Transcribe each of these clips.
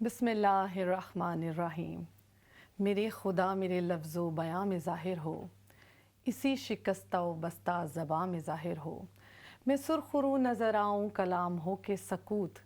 بسم اللہ الرحمن الرحیم. میرے خدا میرے لفظ و بیاں میں ظاہر ہو، اسی شکستہ و بستہ زباں میں ظاہر ہو. میں سرخ رو نظر آؤں کلام ہو کے سکوت،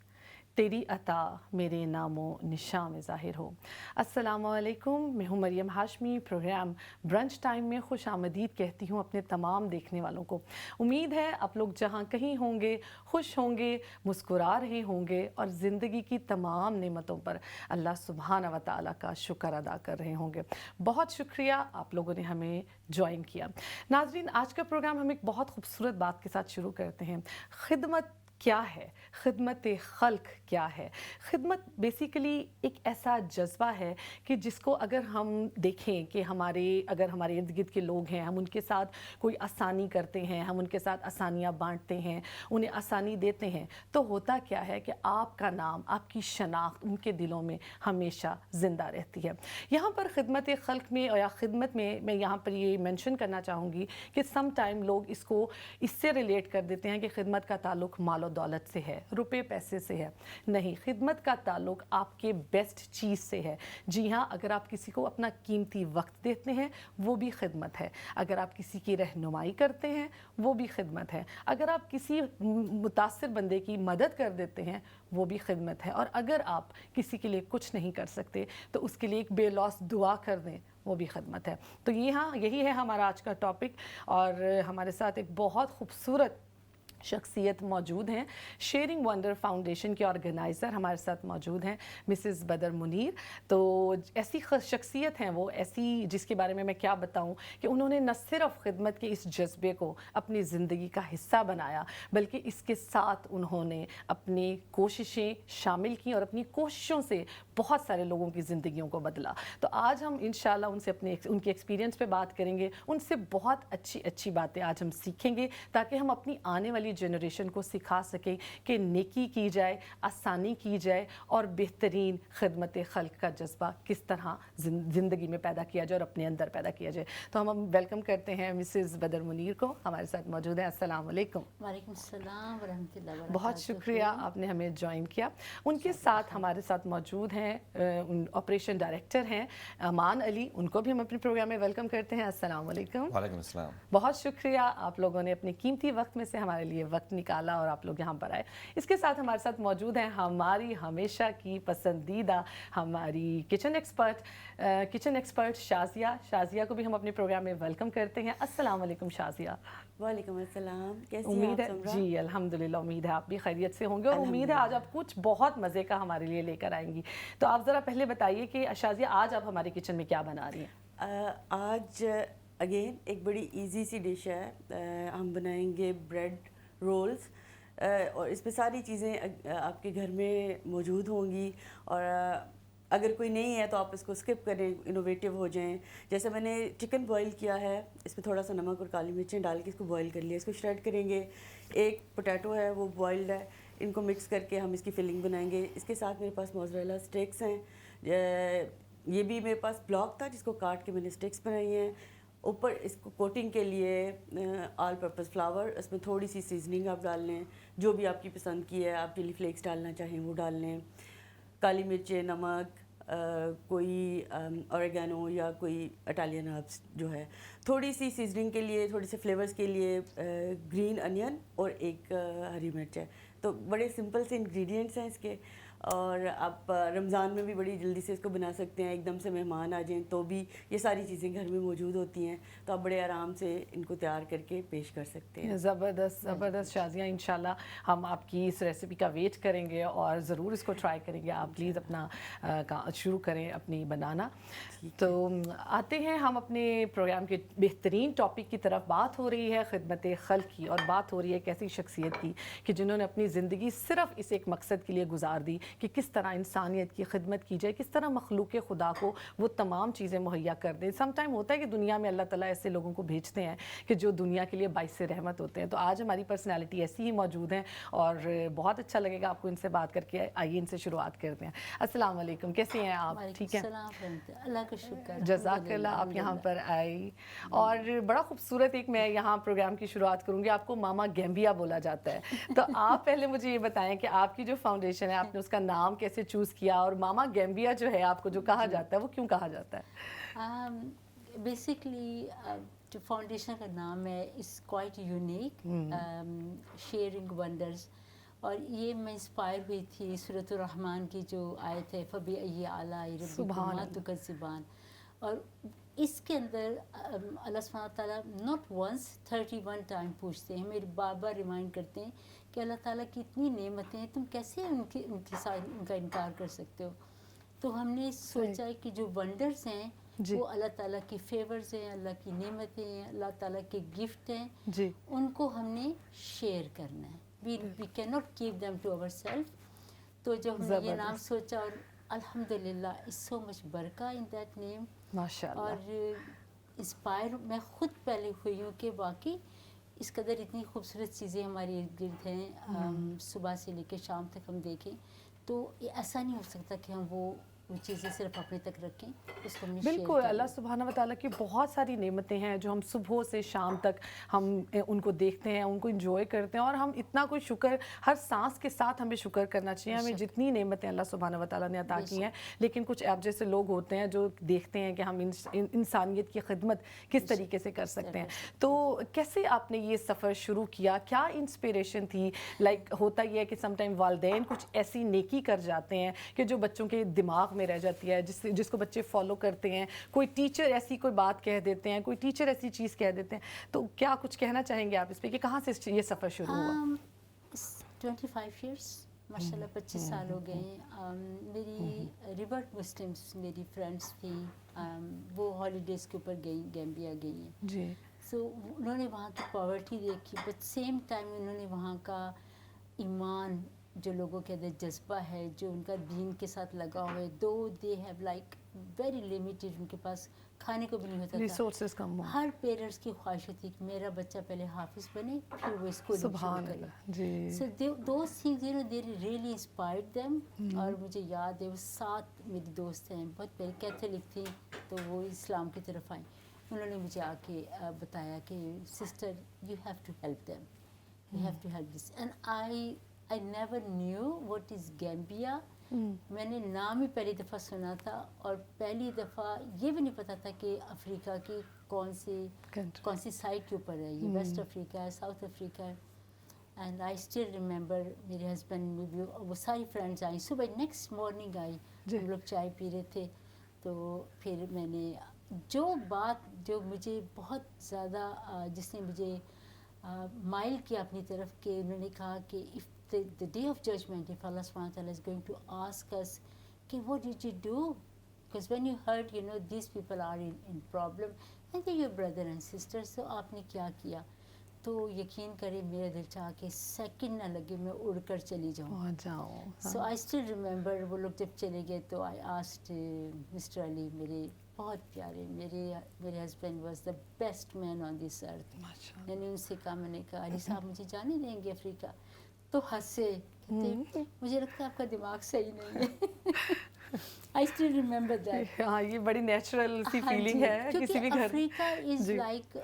تیری عطا میرے نام و نشاں میں ظاہر ہو. السلام علیکم، میں ہوں مریم ہاشمی. پروگرام برنچ ٹائم میں خوش آمدید کہتی ہوں اپنے تمام دیکھنے والوں کو. امید ہے آپ لوگ جہاں کہیں ہوں گے خوش ہوں گے، مسکرا رہے ہوں گے اور زندگی کی تمام نعمتوں پر اللہ سبحانہ و تعالیٰ کا شکر ادا کر رہے ہوں گے. بہت شکریہ آپ لوگوں نے ہمیں جوائن کیا. ناظرین، آج کا پروگرام ہم ایک بہت خوبصورت بات کے ساتھ شروع کرتے ہیں. خدمت کیا ہے؟ خدمت خلق کیا ہے؟ خدمت بیسیکلی ایک ایسا جذبہ ہے کہ جس کو اگر ہم دیکھیں کہ اگر ہمارے ارد گرد کے لوگ ہیں، ہم ان کے ساتھ کوئی آسانی کرتے ہیں، ہم ان کے ساتھ آسانیاں بانٹتے ہیں، انہیں آسانی دیتے ہیں، تو ہوتا کیا ہے کہ آپ کا نام، آپ کی شناخت ان کے دلوں میں ہمیشہ زندہ رہتی ہے. یہاں پر خدمت خلق میں یا خدمت میں یہاں پر یہ مینشن کرنا چاہوں گی کہ سم ٹائم لوگ اس سے ریلیٹ کر دیتے ہیں کہ خدمت کا تعلق مال و دولت سے ہے، روپے پیسے سے ہے. نہیں، خدمت کا تعلق آپ کے بیسٹ چیز سے ہے. جی ہاں، اگر آپ کسی کو اپنا قیمتی وقت دیتے ہیں وہ بھی خدمت ہے. اگر آپ کسی کی رہنمائی کرتے ہیں وہ بھی خدمت ہے. اگر آپ کسی متاثر بندے کی مدد کر دیتے ہیں وہ بھی خدمت ہے. اور اگر آپ کسی کے لیے کچھ نہیں کر سکتے تو اس کے لیے ایک بے لوث دعا کر دیں، وہ بھی خدمت ہے. تو یہی ہے ہمارا آج کا ٹاپک. اور ہمارے ساتھ ایک بہت خوبصورت شخصیت موجود ہیں. شیئرنگ ونڈر فاؤنڈیشن کے آرگنائزر ہمارے ساتھ موجود ہیں، مسز بدر منیر. تو ایسی شخصیت ہیں وہ، ایسی جس کے بارے میں کیا بتاؤں کہ انہوں نے نہ صرف خدمت کے اس جذبے کو اپنی زندگی کا حصہ بنایا، بلکہ اس کے ساتھ انہوں نے اپنی کوششیں شامل کی اور اپنی کوششوں سے بہت سارے لوگوں کی زندگیوں کو بدلا. تو آج ہم انشاءاللہ ان کے ایکسپیرینس پہ بات کریں گے. ان سے بہت اچھی باتیں آج ہم سیکھیں گے تاکہ ہم اپنی آنے والی جنریشن کو سکھا سکیں کہ نیکی کی جائے، آسانی کی جائے اور بہترین خدمت خلق کا جذبہ کس طرح زندگی میں پیدا کیا جائے اور اپنے اندر پیدا کیا جائے. تو ہم ویلکم کرتے ہیں مسز بدر منیر کو، ہمارے ساتھ موجود ہیں. السلام علیکم. وعلیکم السلام ورحمۃ اللہ وبرکاتہ. بہت شکریہ آپ نے ہمیں جوائن کیا. ان کے ساتھ ہمارے ساتھ موجود ہیں آپریشن ڈائریکٹر ہیں امان علی. ان کو بھی ہم اپنے پروگرام میں ویلکم کرتے ہیں. السلام علیکم. وعلیکم السلام. بہت شکریہ آپ لوگوں نے اپنے قیمتی وقت میں سے ہمارے لیے وقت نکالا اور آپ لوگ یہاں پر آئے. اس کے ساتھ ہمارے ساتھ موجود ہیں ہماری ہمیشہ کی پسندیدہ ہماری کچن ایکسپرٹ شازیہ کو بھی ہم اپنے پروگرام میں ویلکم کرتے ہیں. السلام علیکم شازیہ. وعلیکم السلام. کیسی ہیں امید آپ ہے سمرا؟ جی الحمدللہ، امید ہے آپ بھی خیریت سے ہوں گے اور امید ہے آج آپ کچھ بہت مزے کا ہمارے لیے لے کر آئیں گی. تو آپ ذرا پہلے بتائیے کہ شازیہ آج آپ ہمارے کچن میں کیا بنا رہی ہیں؟ آج اگین ایک بڑی ایزی سی ڈش ہے. ہم بنائیں گے بریڈ رولز اور اس پہ ساری چیزیں آپ کے گھر میں موجود ہوں گی. اور اگر کوئی نہیں ہے تو آپ اس کو اسکپ کریں، انوویٹیو ہو جائیں. جیسے میں نے چکن بوائل کیا ہے، اس میں تھوڑا سا نمک اور کالی مرچیں ڈال کے اس کو بوائل کر لیا. اس کو شریڈ کریں گے. ایک پوٹیٹو ہے وہ بوائلڈ ہے، ان کو مکس کر کے ہم اس کی فلنگ بنائیں گے. اس کے ساتھ میرے پاس موزریلا اسٹکس ہیں. یہ بھی میرے پاس بلاک تھا جس کو کاٹ کے میں نے اسٹکس بنائی ہیں. اوپر اس کو کوٹنگ کے لیے آل پرپز فلاور، اس میں تھوڑی سی سیزننگ آپ ڈال لیں جو بھی آپ کی پسند کی ہے. آپ چلی فلیکس ڈالنا چاہیں وہ ڈال لیں. کالی مرچیں، نمک، کوئی اوریگانو یا کوئی اٹالین ہربس جو ہے. تھوڑی سی سیزننگ کے لیے، تھوڑی سی فلیورز کے لیے گرین انین اور ایک ہری مرچ ہے. تو بڑے سمپل سے انگریڈینٹس ہیں اس کے. اور آپ رمضان میں بھی بڑی جلدی سے اس کو بنا سکتے ہیں. ایک دم سے مہمان آ جائیں تو بھی یہ ساری چیزیں گھر میں موجود ہوتی ہیں، تو آپ بڑے آرام سے ان کو تیار کر کے پیش کر سکتے ہیں. زبردست شازیہ. انشاءاللہ ہم آپ کی اس ریسیپی کا ویٹ کریں گے اور ضرور اس کو ٹرائی کریں گے. آپ پلیز اپنا شروع کریں اپنی بنانا. تو آتے ہیں ہم اپنے پروگرام کے بہترین ٹاپک کی طرف. بات ہو رہی ہے خدمت خلق کی اور بات ہو رہی ہے ایک ایسی شخصیت کی کہ جنہوں نے اپنی زندگی صرف اس ایک مقصد کے لیے گزار دی کہ کس طرح انسانیت کی خدمت کی جائے، کس طرح مخلوق خدا کو وہ تمام چیزیں مہیا کر دیں. سم ٹائم ہوتا ہے کہ دنیا میں اللہ تعالیٰ ایسے لوگوں کو بھیجتے ہیں کہ جو دنیا کے لیے باعث رحمت ہوتے ہیں. تو آج ہماری پرسنالٹی ایسی ہی موجود ہیں اور بہت اچھا لگے گا آپ کو ان سے بات کر کے. آئیے ان سے شروعات کرتے ہیں. السلام علیکم، کیسے ہیں آپ؟ ٹھیک ہے، اللہ کا شکر. جزاک اللہ آپ یہاں پر آئی. اور بڑا خوبصورت ایک میں یہاں پروگرام کی شروعات کروں گی. آپ کو ماما گیمبیا بولا جاتا ہے. تو آپ پہلے مجھے یہ بتائیں کہ آپ کی جو فاؤنڈیشن ہے، آپ نے اس کا کا نام کیسے چوز کیا, اور ماما گیمبیا جو ہے آپ کو جو کہا جاتا ہے وہ کیوں کہا جاتا ہے؟ بیسکلی جو فاؤنڈیشن کا نام ہے اس کوائٹ یونیک, شیئرنگ ونڈرز, اور یہ میں انسپائر ہوئی تھی سورۃ الرحمن کی جو آیت ہے فَبِأَيِّ آلَاءِ رَبِّكُمَا تُكَذِّبَانِ, اور اس کے اندر اللہ سبحانہ تعالیٰ ناٹ ونس 31 ٹائم پوچھتے ہیں, میرے بار بار ریمائنڈ کرتے ہیں کہ اللہ تعالیٰ کی اتنی نعمتیں ہیں, تم کیسے ان کا انکار کر سکتے ہو. تو ہم نے سوچا ہے کہ جو ونڈرز ہیں وہ اللہ تعالیٰ کی فیورز ہیں, اللہ کی نعمتیں ہیں, اللہ تعالیٰ کے گفٹ ہیں, ان کو ہم نے شیئر کرنا ہے. we cannot keep them to ourselves. تو جو ہم نے یہ نام سوچا, اور الحمدللہ is so much برکہ in that name. ماشاءاللہ. اور انسپائر میں خود پہلے ہوئی ہوں کہ واقعی اس قدر اتنی خوبصورت چیزیں ہمارے ارد گرد ہیں, صبح سے لے کے شام تک ہم دیکھیں تو ایسا نہیں ہو سکتا کہ ہم وہ چیزیں صرف اپنے تک رکھیں, اس کو ہم نے بالکل. اللہ سبحانہ و تعالیٰ کی بہت ساری نعمتیں ہیں جو ہم صبح سے شام تک ہم ان کو دیکھتے ہیں, ان کو انجوائے کرتے ہیں, اور ہم اتنا کوئی شکر, ہر سانس کے ساتھ ہمیں شکر کرنا چاہیے. ہمیں جتنی نعمتیں اللہ سبحانہ و تعالیٰ نے عطا کی ہیں, لیکن کچھ آپ جیسے لوگ ہوتے ہیں جو دیکھتے ہیں کہ ہم انسانیت کی خدمت کس طریقے سے کر سکتے ہیں. تو کیسے آپ نے یہ سفر شروع کیا, کیا انسپریشن تھی؟ لائک ہوتا یہ ہے کہ سم ٹائم والدین کچھ ایسی نیکی کر جاتے ہیں کہ جو بچوں کے دماغ میں رہ جاتی ہے, جس کو بچے فالو کرتے ہیں. کوئی ٹیچر ایسی کوئی بات کہہ دیتے ہیں, کوئی ٹیچر ایسی چیز کہہ دیتے ہیں, تو کیا کچھ کہنا چاہیں گے آپ اس پہ کہ کہاں سے یہ سفر شروع ہوا؟ 25 ایئرس ماشاء اللہ 25 سال ہو گئے ہیں. میری ریورٹ مسلمس میری فرینڈس تھیں, وہ ہالیڈیز کے اوپر گئیں, گیمبیا گئی ہیں. جی. سو انہوں نے وہاں کی پاورٹی دیکھی, بٹ سیم ٹائم انہوں نے وہاں کا ایمان جو لوگوں کے اندر جذبہ ہے, جو ان کا دین کے ساتھ لگا ہوا ہے, though they have like very limited, ان کے پاس کھانے کو بھی نہیں ہوتا تھا, ریسورسز کم ہو. ہر پیرنٹس کی خواہش ہوتی کہ میرا بچہ پہلے حافظ بنے پھر وہ اسکولنگ شروع کرے. جی. So those things you know they really inspired them. اور مجھے یاد ہے وہ 7 میری دوست ہیں, بہت پہلے کیتھولک تھیں تو وہ اسلام کی طرف آئیں. انہوں نے مجھے آ کے بتایا کہ sister you have to help them, you have to help this. And I never knew what is Gambia. میں نے نام ہی پہلی دفعہ سنا تھا, اور پہلی دفعہ یہ بھی نہیں پتا تھا کہ افریقہ کی کون سی سائٹ کے اوپر ہے, یہ ویسٹ افریقہ ہے, ساؤتھ افریقہ ہے. اینڈ آئی اسٹل ریممبر میرے ہسبینڈ میں بھی وہ ساری فرینڈس آئیں, صبح نیکسٹ مارننگ آئی, ہم لوگ چائے پی رہے تھے. تو پھر میں نے جو بات جو مجھے بہت زیادہ جس نے مجھے مائل کیا اپنی طرف, کہ انہوں نے کہا کہ the day of judgment, if Allah subhanahu wa ta'ala is going to ask us, okay, what did you do? Because when you heard, you know, these people are in problem, and they're your brother and sister, so آپ نے کیا کیا؟ تو یقین کریں میرا دل چاہا کہ سیکنڈ نہ لگے میں اڑ کر چلی جاؤں. سو آئی اسٹل ریممبر وہ لوگ جب چلے گئے تو آئی آسکڈ مسٹر علی, میرے بہت پیارے, میرے ہسبینڈ واز دا بیسٹ مین آن دس ارتھ. میں نے ان سے کہا, میں نے کہا علی صاحب مجھے جانے دیں گے افریقہ؟ تو ہنسے, کہتے مجھے لگتا ہے آپ کا دماغ صحیح نہیں ہے. I still remember that. ہاں, یہ بڑی نیچرل سی فیلنگ ہے کسی بھی گھر. افریقہ از لائک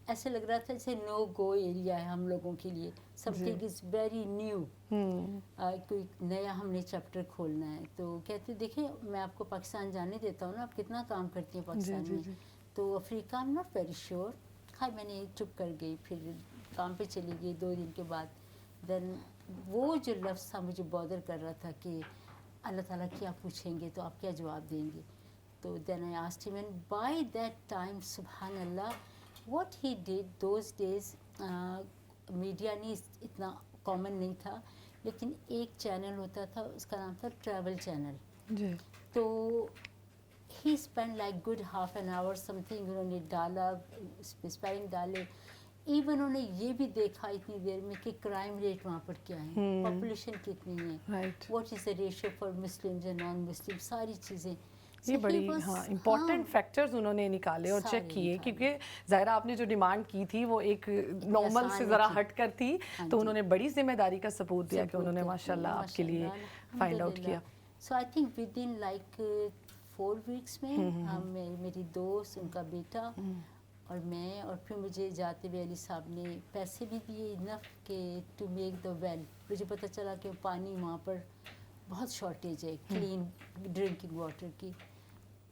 ایسے لگ رہا تھا جیسے نو گو ایریا ہے ہم لوگوں کے لیے. Some thing is very new, کوئی نیا ہم نے چیپٹر کھولنا ہے. تو کہتے دیکھیں میں آپ کو پاکستان جانے دیتا ہوں نا, آپ کتنا کام کرتی ہیں پاکستان میں, تو افریقہ I am not very sure. ہاں, میں نے چپ کر گئی, پھر کام پہ چلی گئی 2 دن کے بعد. دین وہ جو لفظ تھا مجھے بادر کر رہا تھا کہ اللہ تعالیٰ کیا پوچھیں گے تو آپ کیا جواب دیں گے. تو then I asked him, and by that time سبحان اللہ what he did those days, media نہیں اتنا کامن نہیں تھا, لیکن ایک چینل ہوتا تھا اس کا نام تھا ٹریول چینل. تو he spend like good half an hour something, انہوں نے ڈالا اسپیلنگ ڈالے. ایون انہوں نے یہ بھی دیکھا اتنی دیر میں کہ کرائم ریٹ وہاں پر کیا ہے, پاپولیشن کتنی ہے, what is the ratio for Muslims and non Muslim, ساری چیزیں. یہ بڑی امپورٹنٹ فیکٹرز انہوں نے نکالے اور چیک کیے, کیونکہ ظاہرہ آپ نے جو ڈیمانڈ کی تھی وہ ایک نارمل سے ذرا ہٹ کر تھی, تو انہوں نے بڑی ذمہ داری کا ثبوت دیا کہ انہوں نے ماشاءاللہ آپ کے لیے فائنڈ آؤٹ کیا. So I think within like 4 weeks میں میری دوست, ان کا بیٹا اور میں, اور پھر مجھے جاتے ہوئے علی صاحب نے پیسے بھی دیے انف کہ ٹو میک دا ویل. مجھے پتہ چلا کہ پانی وہاں پر बहुत शॉर्टेज है क्लीन ड्रिंकिंग वाटर की.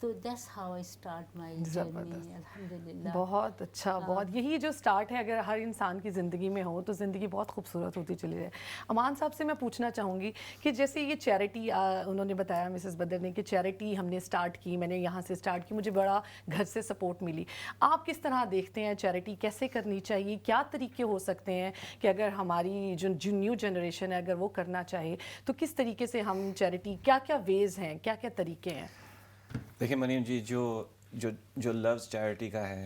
तो that's how I start my journey. अल्हम्दुलिल्लाह. बहुत अच्छा, बहुत यही जो स्टार्ट है अगर हर इंसान की ज़िंदगी में हो तो ज़िंदगी बहुत खूबसूरत होती चली जाए. अमान साहब से मैं पूछना चाहूँगी कि जैसे ये चैरिटी उन्होंने बताया मिसेस बदर ने कि चैरिटी हमने स्टार्ट की, मैंने यहाँ से स्टार्ट की, मुझे बड़ा घर से सपोर्ट मिली. आप किस तरह देखते हैं चैरिटी कैसे करनी चाहिए, क्या तरीके हो सकते हैं कि अगर हमारी जो न्यू जनरेशन है अगर वो करना चाहे तो किस तरीके से हम चैरिटी, क्या क्या वेज़ हैं, क्या क्या तरीके हैं? देखिए मनीम जी, जो जो जो लफ्ज़ चैरिटी का है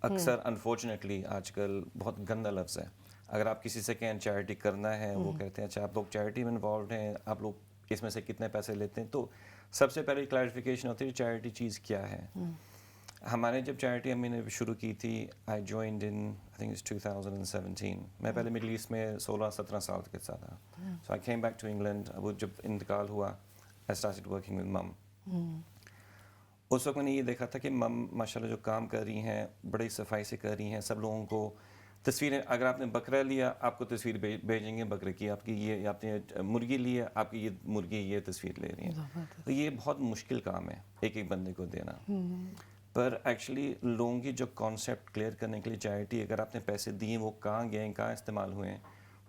अक्सर अनफॉर्चुनेटली आजकल बहुत गंदा लफ्ज़ है. अगर आप किसी से कहें चैरिटी करना है, वो कहते हैं अच्छा आप लोग चैरिटी में इन्वॉल्व हैं, आप लोग इसमें से कितने पैसे लेते हैं. तो सबसे पहले क्लैरिफिकेशन होती है चैरिटी चीज़ क्या है. हमारे जब चैरिटी हमने शुरू की थी, I joined in I think it's 2017. मैं पहले मिडल ईस्ट में 16-17 साल के साथ था. सो आई केम बैक टू इंग्लैंड. अब जब इंतकाल हुआ आई स्टार्टेड वर्किंग विद मम. उस वक्त मैंने ये देखा था कि मम माशाल्लाह जो काम कर रही हैं बड़ी सफाई से कर रही हैं. सब लोगों को तस्वीरें, अगर आपने बकरा लिया आपको तस्वीर भेजेंगे बकरे की, आपकी ये आपने मुर्गी ली है आपकी ये मुर्गी ये तस्वीर ले रही है. तो ये बहुत मुश्किल काम है एक एक बंदे को देना. पर एक्चुअली लोगों की जो कॉन्सेप्ट क्लियर करने के लिए चैरिटी, अगर आपने पैसे दिए वो कहाँ गए, कहाँ इस्तेमाल हुए हैं,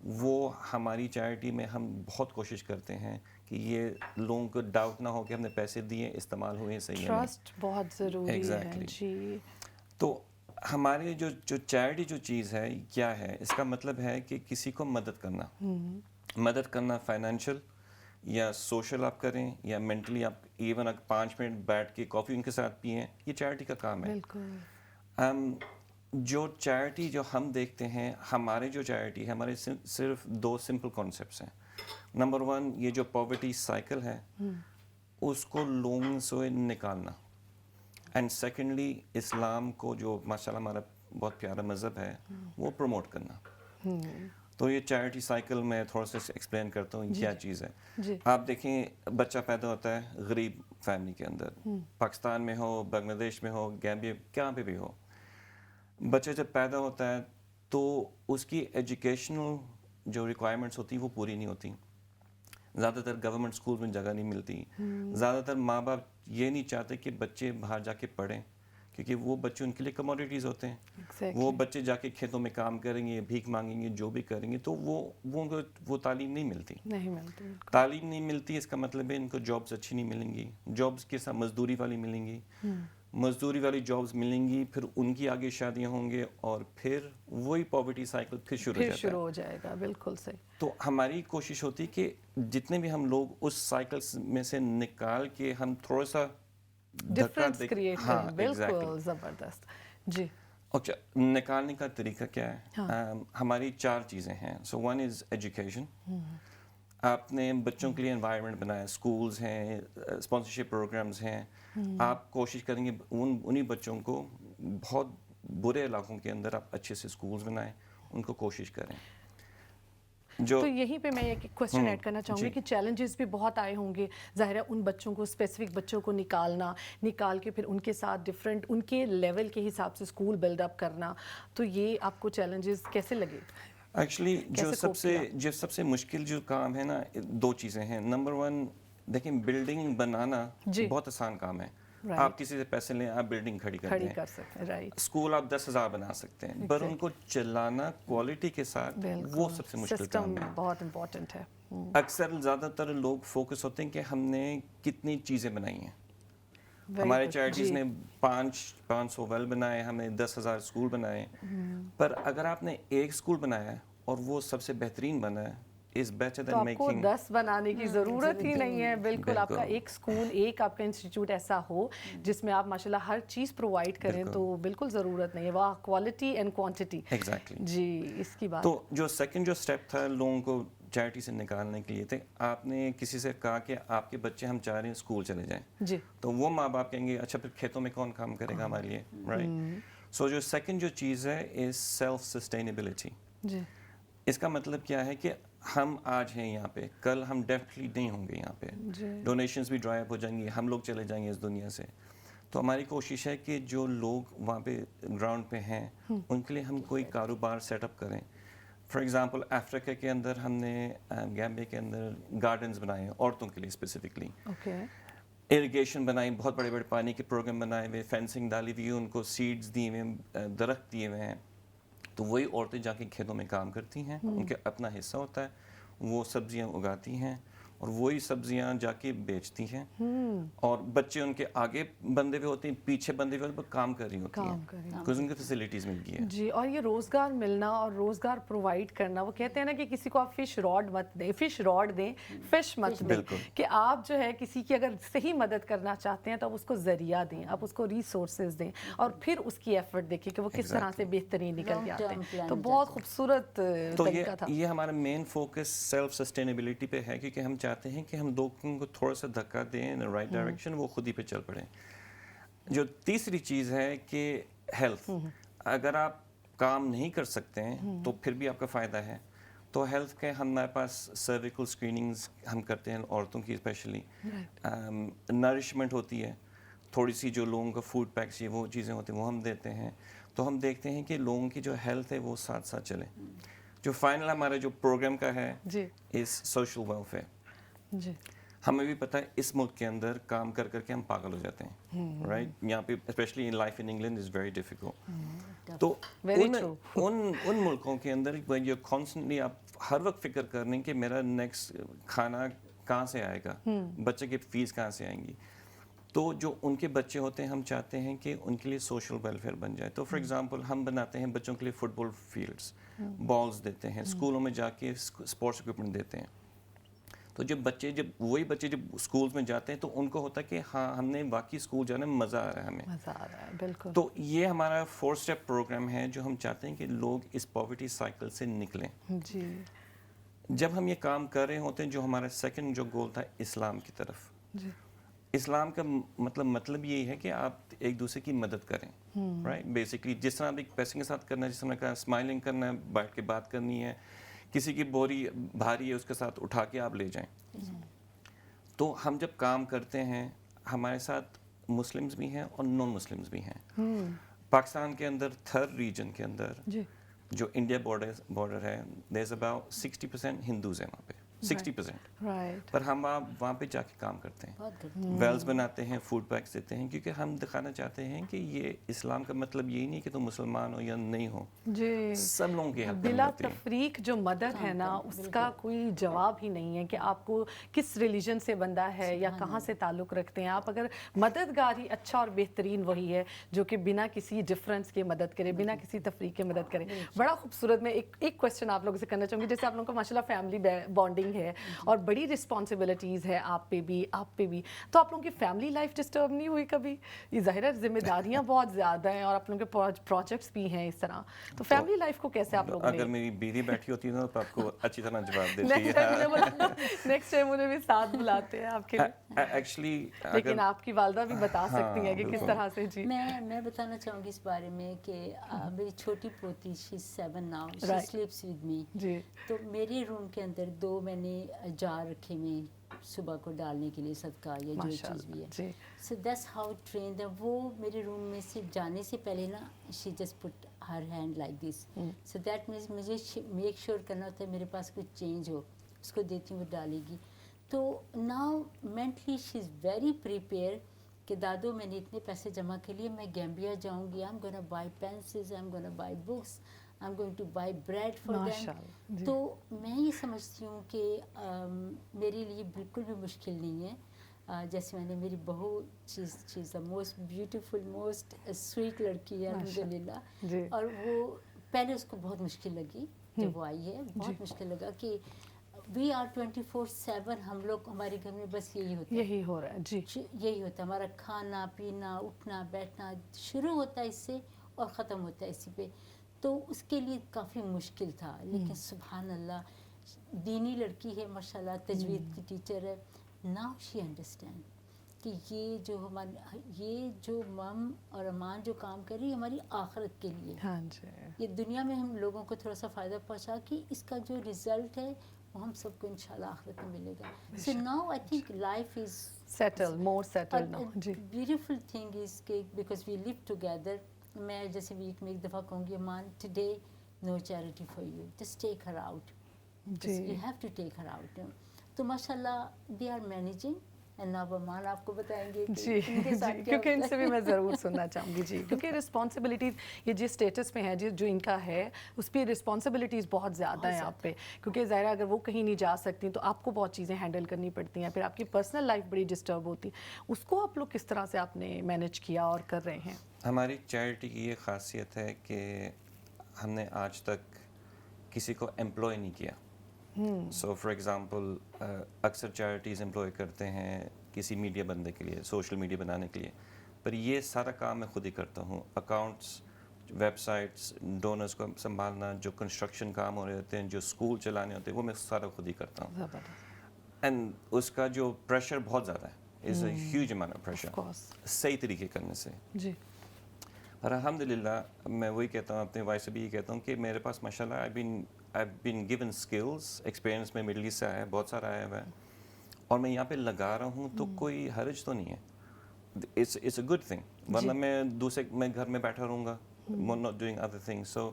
वो हमारी चैरिटी में हम बहुत कोशिश करते हैं कि ये लोगों को डाउट ना हो कि हमने पैसे दिए इस्तेमाल हुए सही है. ट्रस्ट बहुत ज़रूरी Exactly. है जी. तो हमारे जो चैरिटी जो चीज़ है क्या है, इसका मतलब है कि किसी को मदद करना. मदद करना फाइनेंशियल या सोशल आप करें या मेंटली आप इवन अगर 5 मिनट बैठ के कॉफ़ी उनके साथ पिएं, ये चैरिटी का काम है. बिल्कुल. जो चैरिटी जो हम देखते हैं, हमारे जो चैरिटी है हमारे सिर्फ 2 सिंपल कॉन्सेप्ट्स हैं. नंबर 1 ये जो पॉवर्टी साइकिल है उसको लोगों से निकालना. एंड सेकेंडली इस्लाम को जो माशाल्लाह हमारा बहुत प्यारा मज़हब है वो प्रमोट करना. तो ये चैरिटी साइकिल मैं थोड़ा सा एक्सप्लेन करता हूँ क्या चीज़ है. आप देखें बच्चा पैदा होता है गरीब फैमिली के अंदर, पाकिस्तान में हो, बांग्लादेश में हो, गैम्बिया, कहाँ पे भी हो. बच्चा जब पैदा होता है तो उसकी एजुकेशनल जो रिक्वायरमेंट्स होती हैं वो पूरी नहीं होती. ज़्यादातर गवर्नमेंट स्कूल में जगह नहीं मिलती. ज़्यादातर माँ बाप ये नहीं चाहते कि बच्चे बाहर जाके पढ़ें क्योंकि वो बच्चे उनके लिए कमोडिटीज़ होते हैं. Exactly. वो बच्चे जाके खेतों में काम करेंगे, भीख मांगेंगे, जो भी करेंगे, तो वो उनको वो तालीम नहीं मिलती. तालीम नहीं मिलती इसका मतलब है इनको जॉब्स अच्छी नहीं मिलेंगी. जॉब्स के साथ मजदूरी वाली मिलेंगी. मजदूरी वाली जॉब्स मिलेंगी, फिर उनकी आगे शादियां होंगे और फिर वही पॉवर्टी साइकिल फिर शुरू हो जाएगा. बिल्कुल सही. तो हमारी कोशिश होती है कि जितने भी हम लोग उस साइकिल में से निकाल के हम थोड़ा सा डिफरेंस क्रिएट करें. बिल्कुल ज़बरदस्त जी. अच्छा, निकालने का तरीका क्या है? हमारी 4 चीज़ें हैं. सो 1 इज़ एजुकेशन. आपने बच्चों के लिए एनवायरनमेंट बनाया, स्कूल्स हैं, स्पॉन्सरशिप प्रोग्राम्स हैं. आप कोशिश करेंगे उन्हीं बच्चों को बहुत बुरे इलाकों के अंदर आप अच्छे से स्कूल्स बनाएं, उनको कोशिश करें. तो यहीं पे मैं एक क्वेश्चन ऐड करना चाहूँगी कि चैलेंजेस भी बहुत आए होंगे. ज़ाहिर है उन बच्चों को, स्पेसिफिक बच्चों को निकाल के फिर उनके साथ डिफरेंट उनके लेवल के हिसाब से स्कूल बिल्डअप करना. तो ये आपको चैलेंजेस कैसे लगे? एक्चुअली जो सबसे मुश्किल जो काम है ना, 2 चीज़ें हैं. नंबर 1 देखें, बिल्डिंग बनाना बहुत आसान काम है. आप किसी से पैसे लें, आप बिल्डिंग खड़ी कर सकते हैं. राइट. स्कूल आप 10,000 बना सकते हैं, पर उनको चलाना क्वालिटी के साथ वो सबसे मुश्किल काम है. बहुत इम्पोर्टेंट है. अक्सर ज़्यादातर लोग फोकस होते हैं कि हमने कितनी चीज़ें बनाई हैं. हमारे चैरिटीज़ ने 500 वेल बनाए, हमने 10,000 स्कूल बनाए. पर अगर आपने एक स्कूल बनाया और वो सबसे बेहतरीन बना है, is better than making. तो आपको 10 बनाने की ज़रूरत ही नहीं है. बिल्कुल. आपका एक स्कूल, एक आपका इंस्टीट्यूट ऐसा हो जिसमें आप माशाल्लाह हर चीज़ प्रोवाइड करें, तो बिल्कुल ज़रूरत नहीं है. वाह, क्वालिटी एंड क्वांटिटी. एग्जैक्टली जी. इसकी बात. तो जो सेकंड जो स्टेप था लोगों को चैरिटी से निकालने के लिए थे, आपने किसी से कहा कि आपके बच्चे हम चाह रहे हैं स्कूल चले जाएं. जी. तो वो माँ बाप कहेंगे अच्छा फिर खेतों में कौन काम करेगा हमारे लिए, राइट. सो जो सेकंड जो चीज़ है इज सेल्फ सस्टेनेबिलिटी. जी. इसका मतलब क्या है कि हम आज हैं यहाँ पे, कल हम डेफिनेटली नहीं होंगे यहाँ पे. डोनेशंस भी ड्राई अप हो जाएंगी, हम लोग चले जाएंगे इस दुनिया से. तो हमारी कोशिश है कि जो लोग वहाँ पे ग्राउंड पे हैं उनके लिए हम कोई कारोबार सेटअप करें. फॉर एग्जांपल अफ्रीका के अंदर हमने गैम्बिया के अंदर गार्डन्स बनाए हैं औरतों के लिए स्पेसिफिकली, ओके इरिगेशन बनाई, बहुत बड़े बड़े पानी के प्रोग्राम बनाए हुए, फेंसिंग डाली हुई, उनको सीड्स दिए हुए, दरख्त दिए हुए हैं। तो वही औरतें जाके खेतों में काम करती हैं, उनके अपना हिस्सा होता है, वो सब्जियां उगाती हैं और वही सब्जियां जाके बेचती हैं, और बच्चे उनके आगे बंधे हुए होते हैं, पीछे बंधे हुए होते हैं, काम कर रही होती काम हैं कर रही बिकॉज उनको फैसिलिटीज़ मिल गई है। जी। और ये रोज़गार मिलना और रोज़गार प्रोवाइड करना, वो कहते हैं ना कि किसी को आप फिश रॉड मत दें, फिश रॉड दें, फिश मत दें, बिल्कुल। कि आप जो है किसी की अगर सही मदद करना चाहते हैं तो आप उसको ज़रिया दें, आप उसको रिसोर्सेज दें और फिर उसकी एफर्ट देखिए कि वो किस तरह से बेहतरीन निकल Long के आते term हैं। plan तो में बहुत जाते हैं। खूबसूरत तो तरीका था। ये हमारा मेन फोकस सेल्फ सस्टेनेबिलिटी पे है, क्योंकि हम चाहते हैं कि हम लोगों को थोड़ा सा धक्का दें इन राइट डायरेक्शन, वो खुद ही पे चल पड़े। जो तीसरी चीज़ है कि हेल्थ, अगर आप काम नहीं कर सकते हैं तो फिर भी आपका फ़ायदा है। तो हेल्थ के हमारे पास सर्विकल स्क्रीनिंग्स हम करते हैं औरतों की स्पेशली, नरिशमेंट होती है, थोड़ी सी जो लोगों का फूड पैक्स ये वो चीज़ें होती हैं वो हम देते हैं। तो हम देखते हैं कि लोगों की जो हेल्थ है वो साथ साथ चले। जो फाइनल हमारा जो प्रोग्राम का है जी इस सोशल वेलफेयर, जी हमें भी पता है इस मुल्क के अंदर काम कर करके हम पागल हो जाते हैं, राइट? यहाँ पे specially in life in England is very difficult. तो Very उन true. उन मुल्कों के अंदर when you're constantly आप हर वक्त फिक्र कर रहे हैं कि मेरा नेक्स्ट खाना कहाँ से आएगा, बच्चे की फीस कहाँ से आएंगी। तो जो उनके बच्चे होते हैं हम चाहते हैं कि उनके लिए सोशल वेलफेयर बन जाए। तो फॉर एग्जांपल हम बनाते हैं बच्चों के लिए फुटबॉल फील्ड्स, बॉल्स देते हैं, स्कूलों में जाके स्पोर्ट्स इक्विपमेंट देते हैं। तो जब वही बच्चे जब स्कूल्स में जाते हैं तो उनको होता है कि हाँ हमने वाकई स्कूल जाने में मज़ा आ रहा है हमें। मज़ा आ रहा है, बिल्कुल। तो ये हमारा 4 स्टेप प्रोग्राम है जो हम चाहते हैं कि लोग इस पॉवर्टी साइकिल से निकलें। जी जब हम ये काम कर रहे होते हैं, जो हमारा सेकंड जो गोल था इस्लाम की तरफ, जी इस्लाम का मतलब यही है कि आप एक दूसरे की मदद करें, राइट? बेसिकली जिस तरह आप एक पैसे के साथ करना है, जिस तरह का स्माइलिंग करना है, बैठ के बात करनी है, किसी की बोरी भारी है उसके साथ उठा के आप ले जाएं। तो हम जब काम करते हैं हमारे साथ मुस्लिम्स भी हैं और नॉन मुस्लिम्स भी हैं। पाकिस्तान के अंदर थर्ड रीजन के अंदर जी जो इंडिया बॉर्डर है, देयर इज अबाउट 60% हिंदूज हैं वहाँ पे, 60%। राइट पर हम वहाँ पे जाके काम करते हैं, बहुत करते वेल्स बनाते हैं, फूड पैक्स देते हैं, क्योंकि हम दिखाना चाहते हैं कि ये इस्लाम का मतलब यही नहीं कि तुम मुसलमान हो या नहीं हो, जी। सब लोगों की हेल्प बिला होती है। तफरीक जो मदद है ना, उसका कोई जवाब ही नहीं है कि आपको किस रिलीजन से बंदा है या कहाँ से ताल्लुक़ रखते हैं आप। अगर मददगार ही अच्छा और बेहतरीन वही है जो कि बिना किसी डिफरेंस के मदद करे, बिना किसी तफरीक के मदद करे। बड़ा खूबसूरत। मैं एक क्वेश्चन आप लोगों से करना चाहूँगी। जैसे आप लोगों का माशाल्लाह फैमिली बॉन्डिंग है और बड़ी रिस्पॉन्सिबिलिटीज़ है आप पे भी, तो आप लोगों की फैमिली लाइफ डिस्टर्ब नहीं हुई कभी? ये ज़ाहिर है जिम्मेदारियाँ बहुत ज़्यादा हैं और आप लोगों के प्रोजेक्ट्स भी हैं इस तरह, तो फैमिली लाइफ को कैसे आप लोगों अगर ने? मेरी बीवी बैठी होती है ना तो आपको अच्छी तरह जवाब देती है। नेक्स्ट टाइम उन्हें भी साथ बुलाते हैं आपके लिए, एक्चुअली लेकिन आपकी वालदा भी बता सकती हैं कि किस तरह से। जी मैं बताना चाहूँगी इस बारे में कि मेरी छोटी पोती she 7 now, she Right. Sleeps with me. जी तो मेरे रूम के अंदर 2 मैंने जार रखे में सुबह को डालने के लिए सदका या जो चीज़ भी माशाल्लाह है। जी सो दैट्स हाउ ट्रेन है। वो मेरे रूम में से जाने से पहले ना she just put her hand like this, so that means मुझे मेक श्योर करना होता है मेरे पास कुछ चेंज हो, उसको देती हूँ वो डालेगी। तो now mentally she is very prepare कि दादू मैंने इतने पैसे जमा के लिए, मैं गैम्बिया जाऊँगी, I am gonna buy pencils, I am gonna buy books, I am going to buy bread for माशाल्लाह जी। तो मैं ये समझती हूँ कि मेरे लिए बिल्कुल भी मुश्किल नहीं है। जैसे मैंने मेरी बहू she's the most beautiful most sweet लड़की है अल्हम्दुलिल्लाह। जी और वो पहले उसको बहुत मुश्किल लगी जब वो आई है, बहुत मुश्किल लगा कि वी आर 24/7 हम लोग, हमारे घर में बस यही होता है, यही हो रहा है। जी यही होता है हमारा खाना पीना उठना बैठना, शुरू होता है इससे और ख़त्म होता है इसी पे। तो उसके लिए काफ़ी मुश्किल था, लेकिन सुभान अल्लाह दीनी लड़की है माशाल्लाह, तजवीद की टीचर है। नाउ शी अंडरस्टैंड कि ये जो मम और अमान जो काम कर रही है हमारी आखिरत के लिए, हाँ जी ये दुनिया में हम लोगों को थोड़ा सा फ़ायदा पहुंचा कि इसका जो रिज़ल्ट है वो हम सबको इंशाल्लाह आखिरत में मिलेगा। So now I think life is settle more settle now. जी ब्यूटीफुल थिंग इज़ कि बिकॉज वी लिव टुगेदर। मैं जैसे वीक में एक दफ़ा कहूँगी Aman today no charity for you, just take her out. जी। You have to take her out. तो माशाल्लाह they are managing, and now अमान आपको बताएंगे कि जी इनके साथ जी, क्या क्योंकि होता इनसे भी मैं ज़रूर सुनना चाहूँगी जी, क्योंकि रिस्पॉन्सिबिलिटीज़ ये जिस स्टेटस में है जो इनका है उस पर रिस्पॉन्सिबिलिटीज़ बहुत ज़्यादा हैं आप पे, क्योंकि ज़ाहिर है अगर वो कहीं नहीं जा सकती तो आपको बहुत चीज़ें हैंडल करनी पड़ती हैं, फिर आपकी पर्सनल लाइफ बड़ी डिस्टर्ब होती, उसको आप लोग किस तरह से आपने मैनेज किया और कर रहे हैं? हमारी चैरिटी की ये खासियत है कि हमने आज तक किसी को एम्प्लॉय नहीं किया। सो फॉर एग्ज़ाम्पल अक्सर चैरिटीज़ एम्प्लॉय करते हैं किसी मीडिया बंदे के लिए, सोशल मीडिया बनाने के लिए, पर ये सारा काम मैं खुद ही करता हूँ। अकाउंट्स, वेबसाइट्स, डोनर्स को संभालना, जो कंस्ट्रक्शन काम हो रहे होते हैं, जो स्कूल चलाने होते हैं, वो मैं सारा खुद ही करता हूँ। ज़बरदस्त। एंड उसका जो प्रेशर बहुत ज़्यादा है, is a huge amount of Of pressure, course. सही तरीके करने से। जी। और अल्हम्दुलिल्लाह मैं वही कहता हूँ, अपने वाइफ से भी ये कहता हूँ कि मेरे पास माशाल्लाह I been given skills, experience में मिडल ईस्ट से आया है, बहुत सारा आया हुआ है, और मैं यहाँ पे लगा रहा हूँ तो कोई हर्ज तो नहीं है। इट्स अ गुड थिंग, वरना मैं घर में बैठा रहूँगा, नॉट डूइंग अदर थिंग्स। सो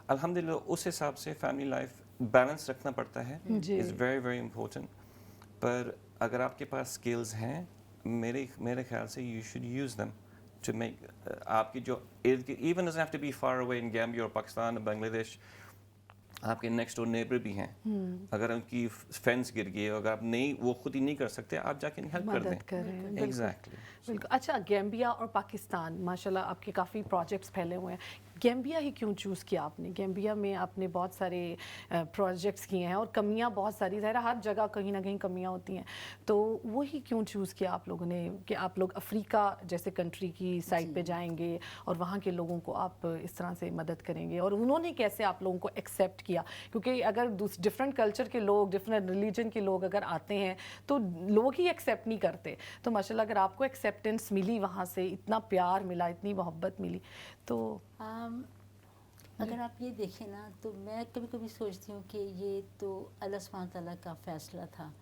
अल्हम्दुलिल्लाह उस हिसाब से फैमिली लाइफ बैलेंस रखना पड़ता है, इज़ वेरी वेरी इंपॉर्टेंट। पर अगर आपके पास स्किल्स हैं, मेरे ख्याल से you should use them to make आपकी जो even doesn't have to be far away in Gambia or Pakistan or Bangladesh, आपके नेक्स्ट डोर नेबर भी हैं, अगर उनकी फेंस गिर गई, अगर आप नहीं वो खुद ही नहीं कर सकते, आप जाके हेल्प कर मदद करें, दें। बिल्कुल। एग्जैक्टली। बिल्कुल। अच्छा, गैम्बिया और पाकिस्तान माशाल्लाह आपके काफ़ी प्रोजेक्ट्स फैले हुए हैं, गैम्बिया ही क्यों चूज़ किया आपने? गैम्बिया में आपने बहुत सारे प्रोजेक्ट्स किए हैं और कमियां बहुत सारी, ज़ाहिर है हर जगह कहीं ना कहीं कमियां होती हैं, तो वो ही क्यों चूज़ किया आप लोगों ने कि आप लोग अफ्रीका जैसे कंट्री की साइड पे जाएंगे और वहाँ के लोगों को आप इस तरह से मदद करेंगे, और उन्होंने कैसे आप लोगों को एक्सेप्ट किया? क्योंकि अगर डिफरेंट कल्चर के लोग, डिफरेंट रिलीजन के लोग अगर आते हैं तो लोग ही एक्सेप्ट नहीं करते, तो माशाल्लाह अगर आपको एक्सेप्टेंस मिली, वहाँ से इतना प्यार मिला, इतनी मोहब्बत मिली, तो अगर आप ये देखें ना, तो मैं कभी कभी सोचती हूँ कि ये तो अल्लाह सुब्हान तआला का फैसला था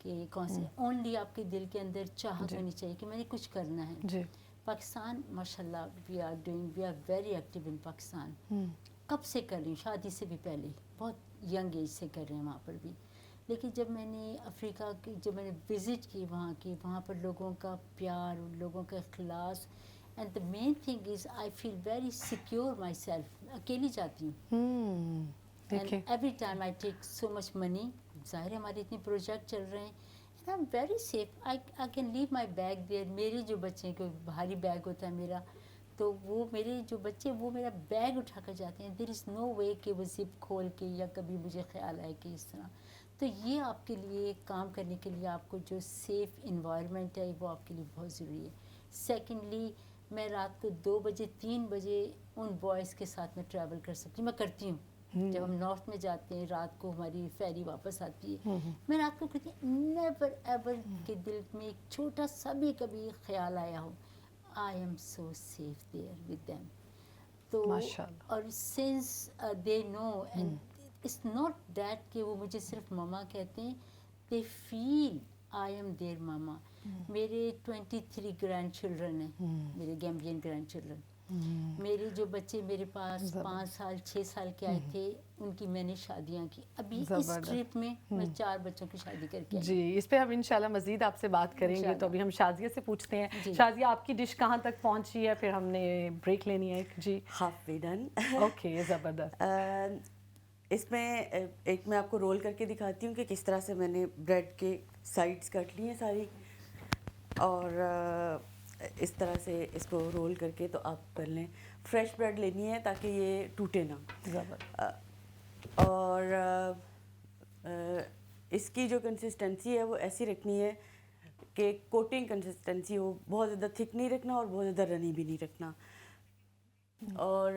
कि कौन से, ओनली आपके दिल के अंदर चाहत होनी चाहिए कि मैंने कुछ करना है। जी। पाकिस्तान माशाल्लाह we are very active in Pakistan. कब से कर रही हूँ, शादी से भी पहले, बहुत यंग एज से कर रहे हैं वहाँ पर भी। लेकिन जब मैंने अफ्रीका की जब मैंने विज़िट की वहाँ पर लोगों का प्यार, लोगों का इखलास, and the main thing is I feel very secure myself. अकेली जाती हूँ, and every time I take so much money, ज़ाहिर है हमारे इतने प्रोजेक्ट चल रहे हैं, and I am very safe. I can leave my bag there. मेरे जो बच्चे को भारी बैग होता है मेरा, तो वो मेरे जो बच्चे वो मेरा बैग उठा कर जाते हैं। देयर इज़ नो वे कि वो जिप खोल के, या कभी मुझे ख्याल आए कि इस तरह। तो ये आपके लिए काम करने के लिए आपको जो सेफ़ इन्वायरमेंट है वो आपके लिए बहुत ज़रूरी है। सेकेंडली, मैं रात को 2 बजे 3 बजे उन बॉयज़ के साथ में ट्रैवल कर सकती हूँ, मैं करती हूँ। जब हम नॉर्थ में जाते हैं, रात को हमारी फेरी वापस आती है, मैं रात को कहती हूँ, नेवर एवर के दिल में एक छोटा सा भी कभी ख्याल आया हो, I am so safe there with them. तो माशाल्लाह। और since they know, and it's not that कि वो मुझे सिर्फ मामा कहते हैं, they feel I am there मामा। मेरे 23 ग्रैंड चिल्ड्रन हैं, मेरे गैम्बियन ग्रैंड चिल्ड्रन। मेरे जो बच्चे मेरे पास 5 साल 6 साल के आए थे, उनकी मैंने शादियां की। अभी इस ट्रिप में मैं 4 बच्चों की शादी करके आई। जी, इस पे हम इंशाल्लाह मज़ीद आपसे बात करेंगे। तो अभी हम शाजिया से पूछते हैं, शाजिया आपकी डिश कहाँ तक पहुँची है, फिर हमने ब्रेक लेनी है। जी, हाफ वे डन। ओके, ज़बरदस्त। इसमें एक मैं आपको रोल करके दिखाती हूँ कि किस तरह से मैंने ब्रेड के साइड्स कट ली हैं सारी, और इस तरह से इसको रोल करके तो आप कर लें। फ्रेश ब्रेड लेनी है ताकि ये टूटे ना। और इसकी जो कंसिस्टेंसी है वो ऐसी रखनी है कि कोटिंग कंसिस्टेंसी हो, बहुत ज़्यादा थिक नहीं रखना और बहुत ज़्यादा रनी भी नहीं रखना। और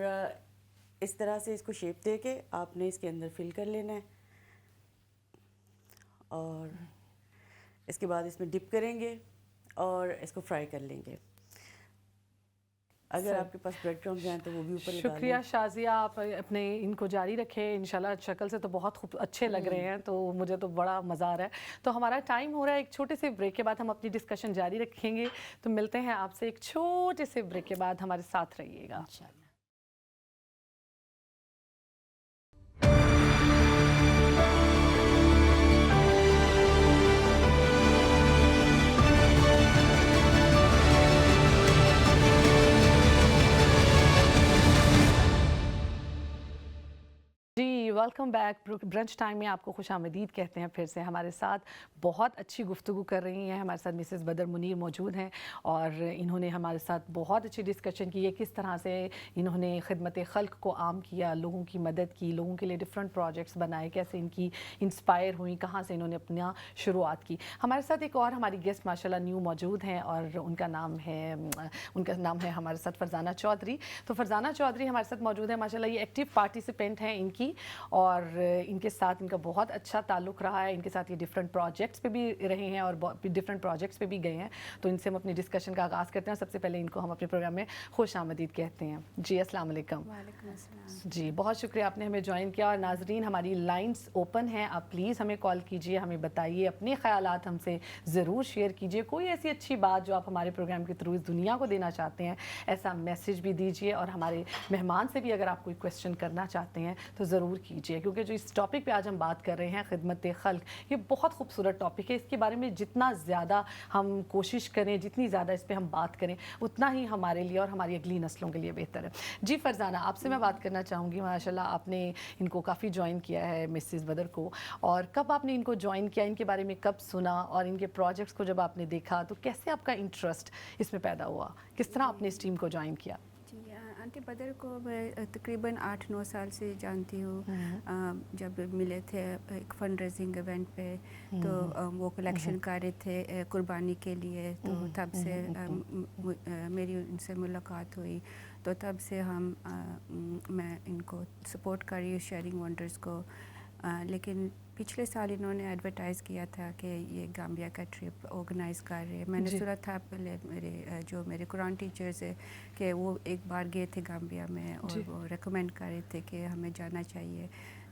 इस तरह से इसको शेप दे के आपने इसके अंदर फिल कर लेना है, और इसके बाद इसमें डिप करेंगे और इसको फ्राई कर लेंगे। अगर आपके पास ब्रेड क्रम्स हैं तो वो भी ऊपर लगा लें। शुक्रिया शाजिया, आप अपने इनको जारी रखें। इंशाल्लाह शक्ल से तो बहुत खूब अच्छे लग रहे हैं, तो मुझे तो बड़ा मज़ा आ रहा है। तो हमारा टाइम हो रहा है, एक छोटे से ब्रेक के बाद हम अपनी डिस्कशन जारी रखेंगे। तो मिलते हैं आपसे एक छोटे से ब्रेक के बाद, हमारे साथ रहिएगा। Welcome back. ब्रंच टाइम में आपको खुश आमदीद कहते हैं फिर से। हमारे साथ बहुत अच्छी गुफ्तगू कर रही हैं, हमारे साथ मिसेस बदर मुनीर मौजूद हैं और इन्होंने हमारे साथ बहुत अच्छी डिस्कशन की है किस तरह से इन्होंने खिदमत खल्क को आम किया, लोगों की मदद की, लोगों के लिए डिफरेंट प्रोजेक्ट्स बनाए, कैसे इनकी इंस्पायर हुई, कहाँ से इन्होंने अपना शुरुआत की। हमारे साथ एक और हमारी गेस्ट माशाल्लाह न्यू मौजूद हैं और उनका नाम है हमारे साथ फरजाना चौधरी। तो फरजाना चौधरी हमारे साथ मौजूद है। माशाल्लाह ये एक्टिव पार्टिसिपेंट हैं इनकी और इनके साथ इनका बहुत अच्छा ताल्लुक़ रहा है। इनके साथ ये डिफरेंट प्रोजेक्ट्स पे भी रहे हैं और डिफरेंट प्रोजेक्ट्स पे भी गए हैं। तो इनसे हम अपनी डिस्कशन का आगाज़ करते हैं। सबसे पहले इनको हम अपने प्रोग्राम में खुश आमदीद कहते हैं। जी अस्सलाम वालेकुम। वालेकुम अस्सलाम। जी बहुत शुक्रिया आपने हमें ज्वाइन किया। और नाजरीन हमारी लाइंस ओपन हैं, आप प्लीज़ हमें कॉल कीजिए, हमें बताइए, अपने ख़यालात हमसे ज़रूर शेयर कीजिए। कोई ऐसी अच्छी बात जो आप हमारे प्रोग्राम के थ्रू इस दुनिया को देना चाहते हैं, ऐसा मैसेज भी दीजिए। और हमारे मेहमान से भी अगर आप कोई क्वेश्चन करना चाहते हैं तो ज़रूर कीजिए, क्योंकि जो इस टॉपिक पे आज हम बात कर रहे हैं खिदमत खल्क, ये बहुत खूबसूरत टॉपिक है। इसके बारे में जितना ज़्यादा हम कोशिश करें, जितनी ज़्यादा इस पर हम बात करें, उतना ही हमारे लिए और हमारी अगली नस्लों के लिए बेहतर है। जी फरजाना, आपसे मैं बात करना चाहूँगी। माशाल्लाह आपने इनको काफ़ी ज्वाइन किया है, मिसेस बदर को, और कब आपने इनको ज्वाइन किया, इनके बारे में कब सुना, और इनके प्रोजेक्ट्स को जब आपने देखा तो कैसे आपका इंटरेस्ट इसमें पैदा हुआ, किस तरह आपने इस टीम को ज्वाइन किया? जी आंटी बदर को मैं तकरीबन 8-9 साल से जानती हूँ। जब मिले थे एक फंड रेजिंग इवेंट पे, तो वो कलेक्शन कर रहे थे कुर्बानी के लिए, तो तब से मेरी उनसे मुलाकात हुई। तो तब से मैं इनको सपोर्ट कर रही हूँ शेयरिंग वंडर्स को। लेकिन पिछले साल इन्होंने एडवर्टाइज़ किया था कि ये गाम्बिया का ट्रिप ऑर्गेनाइज़ कर रहे हैं। मैंने सुना था पहले मेरे कुरान टीचर्स है कि वो एक बार गए थे गाम्बिया में और वो रेकमेंड कर रहे थे कि हमें जाना चाहिए।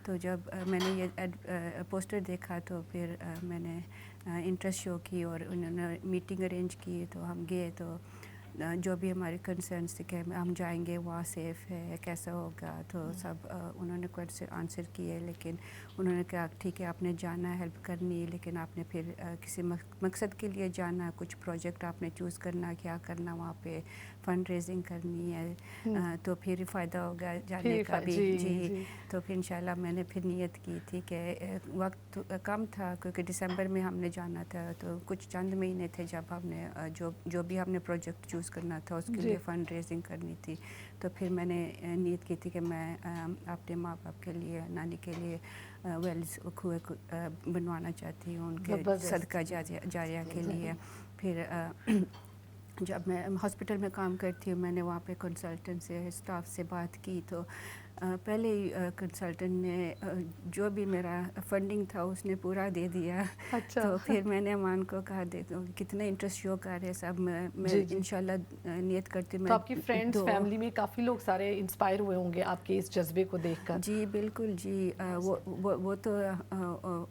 तो जब मैंने ये पोस्टर देखा तो फिर मैंने इंटरेस्ट शो की और उन्होंने मीटिंग अरेंज की। तो हम गए, तो जो भी हमारे कंसर्न्स थे कि हम जाएंगे, वहाँ सेफ़ है, कैसा होगा, तो सब उन्होंने क्वेश्चन आंसर किए। लेकिन उन्होंने कहा ठीक है आपने जाना है, हेल्प करनी है, लेकिन आपने फिर किसी मकसद के लिए जाना, कुछ प्रोजेक्ट आपने चूज़ करना, क्या करना, वहाँ पे फ़ंड रेजिंग करनी है, तो फिर फ़ायदा होगा जाने का भी। जी तो फिर इंशाल्लाह मैंने फिर नियत की थी कि वक्त कम था क्योंकि दिसंबर में हमने जाना था, तो कुछ चंद महीने थे जब हमने जो भी हमने प्रोजेक्ट चूज़ करना था उसके लिए फ़ंड रेजिंग करनी थी। तो फिर मैंने नियत की थी कि मैं अपने माँ बाप के लिए, नानी के लिए वेल्स कुएं बनवाना चाहती हूँ उनके सदका जारिया के लिए। फिर जब मैं हॉस्पिटल में काम करती हूँ, मैंने वहाँ पे कंसल्टेंट से, स्टाफ से बात की। तो पहले ही कंसल्टेंट ने जो भी मेरा फंडिंग था उसने पूरा दे दिया। अच्छा। तो फिर मैंने अमान को कहा देखो कितने इंटरेस्ट शो कर रहे हैं सब। मैं इंशाल्लाह नियत करती हूँ। तो आपकी फ्रेंड्स फैमिली में काफ़ी लोग सारे इंस्पायर हुए होंगे आपके इस जज्बे को देखकर? जी बिल्कुल जी। वो तो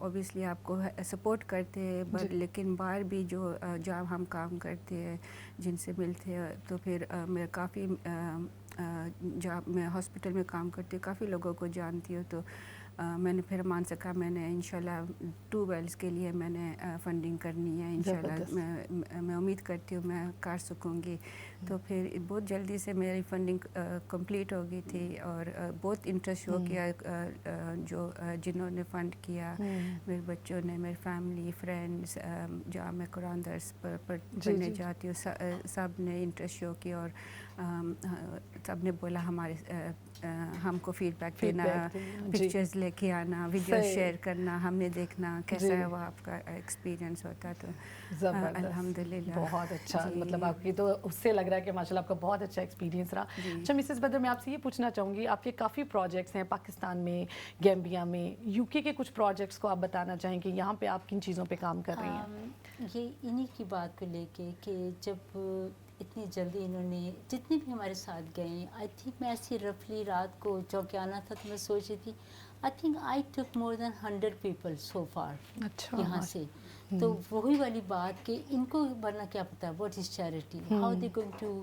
ऑब्वियसली आपको सपोर्ट करते हैं, लेकिन बाहर भी जब हम काम करते हैं, जिनसे मिलते हैं, तो फिर मैं काफ़ी जब मैं हॉस्पिटल में काम करती हूँ काफ़ी लोगों को जानती हूँ। तो मैंने फिर मान सका मैंने इंशाल्लाह 2 वेल्स के लिए मैंने फंडिंग करनी है। इंशाल्लाह मैं उम्मीद करती हूँ मैं कर सकूँगी। तो फिर बहुत जल्दी से मेरी फंडिंग कंप्लीट हो गई थी और बहुत इंटरेस्ट शो किया जिन्होंने फ़ंड किया, मेरे बच्चों ने, मेरी फैमिली, फ्रेंड्स, जहाँ मैं कुरान दर्स पढ़ने जाती हूँ, सब ने इंटरेस्ट शो किया और सब ने बोला हमको फीडबैक देना, पिक्चर्स लेके आना, वीडियो शेयर करना, हमने देखना कैसा है वो आपका एक्सपीरियंस होता। तो अल्हम्दुलिल्लाह बहुत अच्छा, मतलब आपकी तो उससे लग रहा है कि माशाल्लाह आपका बहुत अच्छा एक्सपीरियंस रहा। अच्छा मिसेस बदर, मैं आपसे ये पूछना चाहूँगी, आपके काफ़ी प्रोजेक्ट्स हैं पाकिस्तान में, गैम्बिया में, यूके के कुछ प्रोजेक्ट्स को आप बताना चाहेंगे यहाँ पे आप किन चीज़ों पे काम कर रही हैं? ये इन्हीं की बात को लेके कि जब इतनी जल्दी इन्होंने जितने भी हमारे साथ गए, आई थिंक मैं ऐसी रफली रात को चौंक आना था तो मैं सोच रही थी I think I took more than 100 people so far यहाँ से। तो वही वाली बात कि इनको वरना क्या पता what is charity, how they going to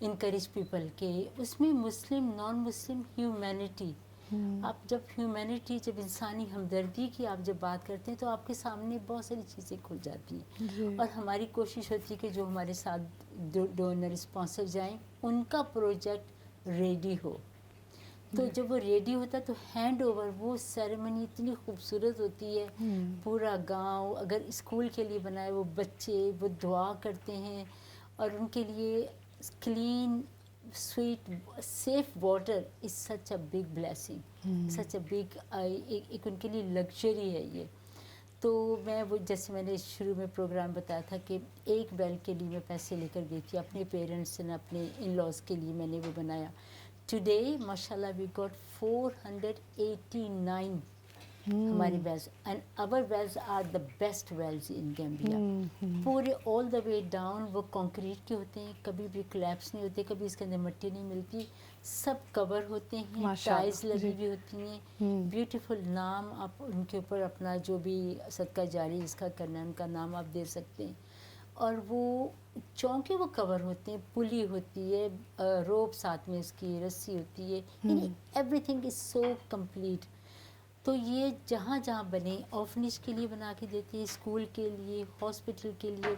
encourage people के उसमें मुस्लिम नॉन मुस्लिम ह्यूमैनिटी। आप जब ह्यूमैनिटी, जब इंसानी हमदर्दी की आप जब बात करते हैं तो आपके सामने बहुत सारी चीज़ें खुल जाती हैं। और हमारी कोशिश होती है कि जो हमारे साथ डोनर स्पॉन्सर जाएं उनका प्रोजेक्ट रेडी हो। तो जब वो रेडी होता है तो हैंड ओवर, वो सेरेमनी इतनी खूबसूरत होती है। पूरा गांव, अगर स्कूल के लिए बनाए, वो बच्चे वो दुआ करते हैं और उनके लिए clean sweet safe water is such a big blessing, such a big एक उनके लिए लग्जरी है ये। तो मैं वो, जैसे मैंने शुरू में प्रोग्राम बताया था कि एक बेल के लिए मैं पैसे लेकर गई थी अपने पेरेंट्स से, अपने इन लॉज के लिए मैंने वो बनाया। टुडे माशाल्लाह वी गॉट 489 हमारे wells, and our wells are the best wells in Gambia. पूरे ऑल द वे डाउन वो कंक्रीट के होते हैं, कभी भी कोलैप्स नहीं होते, कभी इसके अंदर मिट्टी नहीं मिलती, सब कवर होते हैं, माशाल्लाह, टाइल्स लगी जी। हुई होती हैं, ब्यूटीफुल नाम आप उनके ऊपर अपना जो भी सदका जारी इसका करना है उनका नाम आप दे सकते हैं। और वो चौके वो कवर होते हैं, पुली होती है, रोप साथ में इसकी रस्सी होती है, यानी एवरीथिंग इज़ सो कंप्लीट। तो ये जहाँ जहाँ बने, ऑर्फनेज के लिए बना के देते हैं, स्कूल के लिए, हॉस्पिटल के लिए।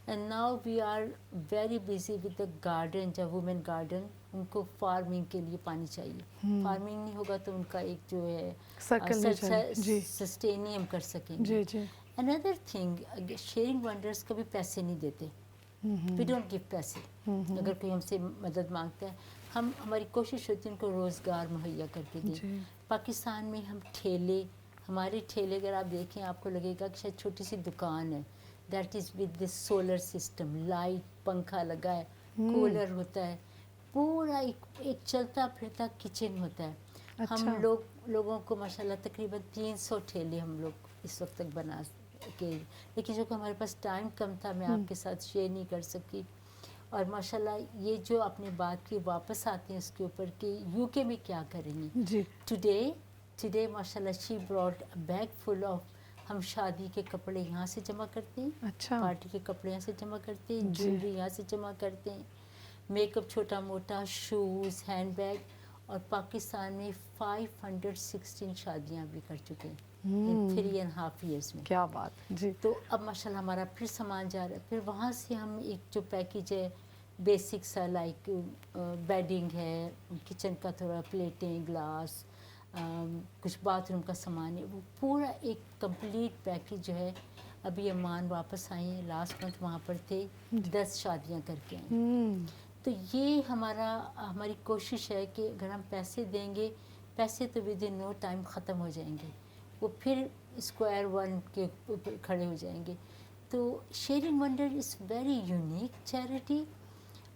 And now we are very busy with the garden, जब वुमेन गार्डन, उनको फार्मिंग के लिए पानी चाहिए। फार्मिंग नहीं होगा तो उनका एक जो है सर्कल नहीं चले, जी। सस्टेन नहीं हम कर सकेंगे। जी जी। अनदर थिंग, शेयरिंग वंडर्स कभी पैसे नहीं देते, वी डोंट गिव पैसे। अगर कोई हमसे मदद मांगता है, हम हमारी कोशिश होती है उनको रोज़गार मुहैया करके दें। जी। पाकिस्तान में हम ठेले, हमारे ठेले अगर आप देखें आपको लगेगा कि शायद छोटी सी दुकान है, that is with this solar system, light, पंखा लगा है, कूलर होता है, पूरा एक चलता फिरता किचन होता है। अच्छा। हम लोगों को माशाल्लाह तकरीबन 300 ठेले हम लोग इस वक्त तक बना के, लेकिन जो कि हमारे पास टाइम कम था, मैं आपके साथ शेयर नहीं कर सकी। और माशाल्लाह ये जो आपने बात की, वापस आते हैं इसके ऊपर कि यूके में क्या करेंगे। जी। टुडे माशाल्लाह she brought a bag full of, हम शादी के कपड़े यहाँ से जमा करते हैं, अच्छा। पार्टी के कपड़े यहाँ से जमा करते हैं, जी। ज्वेलरी यहाँ से जमा करते हैं, मेकअप छोटा मोटा, शूज़, हैंड बैग। और पाकिस्तान में 516 शादियाँ भी कर चुके हैं इन 3.5 years में। क्या बात, जी। तो अब माशाल्लाह हमारा फिर सामान जा रहा है, फिर वहाँ से हम एक जो पैकेज है बेसिक सा, लाइक बेडिंग है, किचन का थोड़ा प्लेटें, ग्लास, कुछ बाथरूम का सामान है, वो पूरा एक कंप्लीट पैकेज जो है। अभी अमान वापस आए हैं, लास्ट मंथ वहाँ पर थे, 10 शादियाँ करके आए। तो ये हमारी कोशिश है कि अगर हम पैसे देंगे, पैसे तो विद इन नो टाइम ख़त्म हो जाएंगे, वो फिर स्क्वायर वन के ऊपर खड़े हो जाएंगे। तो sharing wonder is very unique charity.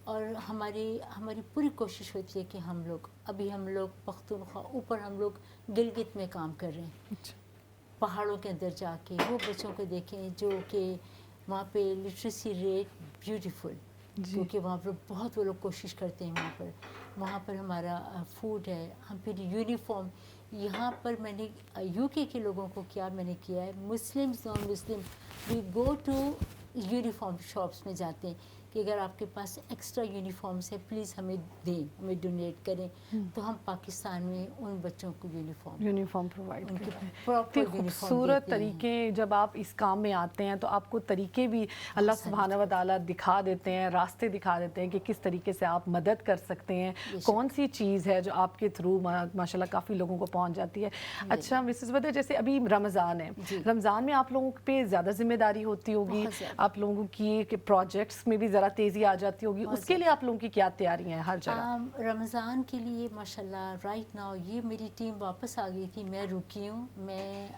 और हमारी पूरी कोशिश होती है कि हम लोग पख्तूनख्वा ऊपर हम लोग गिलगित में काम कर रहे हैं। अच्छा। पहाड़ों के अंदर जाके वो बच्चों को देखें जो कि वहाँ पे लिटरेसी रेट ब्यूटीफुल, क्योंकि वहाँ पर बहुत वो लोग कोशिश करते हैं। वहाँ पर हमारा फूड है, हम फिर यूनिफॉर्म यहाँ पर मैंने यूके के लोगों को क्या मैंने किया है, Muslims non Muslim, we go to uniform shops में जाते हैं कि अगर आपके पास एक्स्ट्रा यूनिफॉर्म्स है प्लीज़ हमें दें, हमें डोनेट करें। तो हम पाकिस्तान में उन बच्चों को यूनिफॉर्म प्रोवाइड उनके करते हैं। प्रॉपर इतने यूनिफॉर्म खूबसूरत देते हैं। तरीके, जब आप इस काम में आते हैं तो आपको तरीके भी अल्लाह सुब्हानहू व तआला दिखा देते हैं, रास्ते दिखा देते हैं कि किस तरीके से आप मदद कर सकते हैं, कौन सी चीज़ है जो आपके थ्रू माशाल्लाह काफ़ी लोगों को पहुंच जाती है। अच्छा मिसेस बदर, जैसे अभी रमज़ान है, रमज़ान में आप लोगों पे ज़्यादा जिम्मेदारी होती होगी, आप लोगों की प्रोजेक्ट्स में भी ज़रा तेज़ी आ जाती होगी, उसके लिए आप लोगों की क्या तैयारियां हैं हर जगह? रमज़ान के लिए माशाल्लाह राइट नाउ ये मेरी टीम वापस आ गई थी, मैं रुकी हूँ, मैं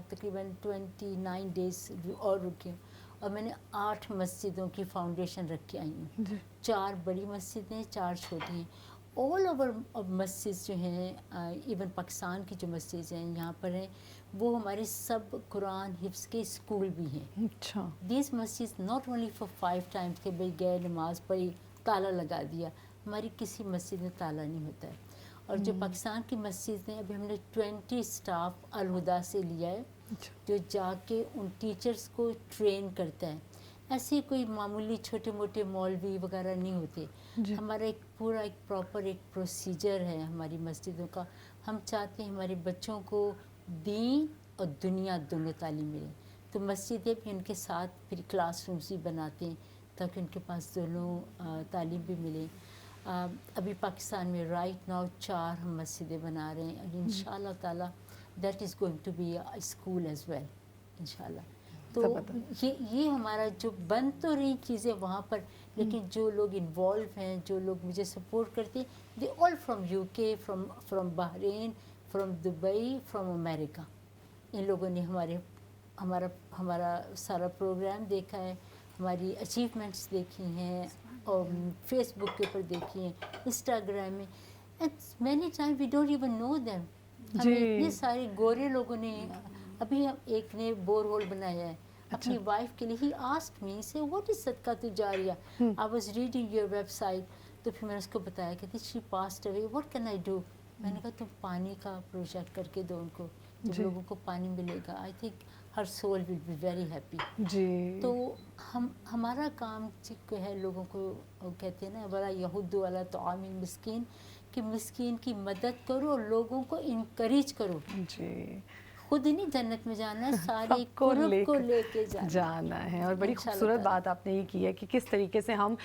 तकरीबन 29 डेज़ और रुकी हूँ। और मैंने 8 मस्जिदों की फाउंडेशन रख के आई हूँ। 4 बड़ी मस्जिदें, 4 छोटी हैं। ऑल ओवर मस्जिद जो हैं, इवन पाकिस्तान की जो मस्जिद हैं यहाँ पर हैं, वो हमारे सब कुरान हिफ्स के स्कूल भी हैं। अच्छा। दिस मस्जिद नॉट ओनली फॉर 5 टाइम्स के भाई गए नमाज पढ़ी ताला लगा दिया, हमारी किसी मस्जिद में ताला नहीं होता है। और जो पाकिस्तान की मस्जिद हैं, अभी हमने 20 स्टाफ अल हुदा से लिया है जो जाके उन टीचर्स को ट्रेन करता है। ऐसे कोई मामूली छोटे मोटे मौलवी वगैरह नहीं होते, हमारा एक पूरा एक प्रॉपर एक प्रोसीजर है हमारी मस्जिदों का। हम चाहते हैं हमारे बच्चों को दीन और दुनिया दोनों तालीम मिले, तो मस्जिदें भी उनके साथ फिर क्लासरूम्स भी बनाते हैं ताकि उनके पास दोनों तालीम भी मिले। अभी पाकिस्तान में राइट नाउ 4 हम मस्जिदें बना रहे हैं, और इंशाल्लाह ताला that is going to be a school as well इंशाल्लाह। तो ये हमारा जो बन तो रही चीज़ें वहाँ पर, लेकिन जो लोग इन्वॉल्व हैं, जो लोग मुझे सपोर्ट करते हैं, they all from UK, from Bahrain, from Dubai, from America. इन लोगों ने हमारा सारा प्रोग्राम देखा है, हमारी अचीवमेंट्स देखी हैं, और फेसबुक के ऊपर देखी हैं, इंस्टाग्राम में, and many time we don't even know them. हमें इतने सारे गोरे लोगों ने, अभी एक ने बोरहोल बनाया है अपनी वाइफ के लिए। ही आस्क्ड मी से व्हाट इज सदका तुजारिया, I was reading your website, तो फिर मैंने उसको बताया कि she passed away, what can I do. मैंने कहा तुम पानी का प्रोजेक्ट करके दो उनको, जब लोगों को पानी मिलेगा आई थिंक हर soul will be very happy जी। तो हमारा काम जो है, लोगों को कहते हैं ना, वाला यहूद वाला तो आमिल मिस्कीन, कि मिस्कीन की मदद करो और लोगों को इनकरेज करो जी। खुद ही नहीं जन्नत में जाना है, सारे को लेके जाना है। और बड़ी खूबसूरत बात आपने ये की है कि किस तरीके से हम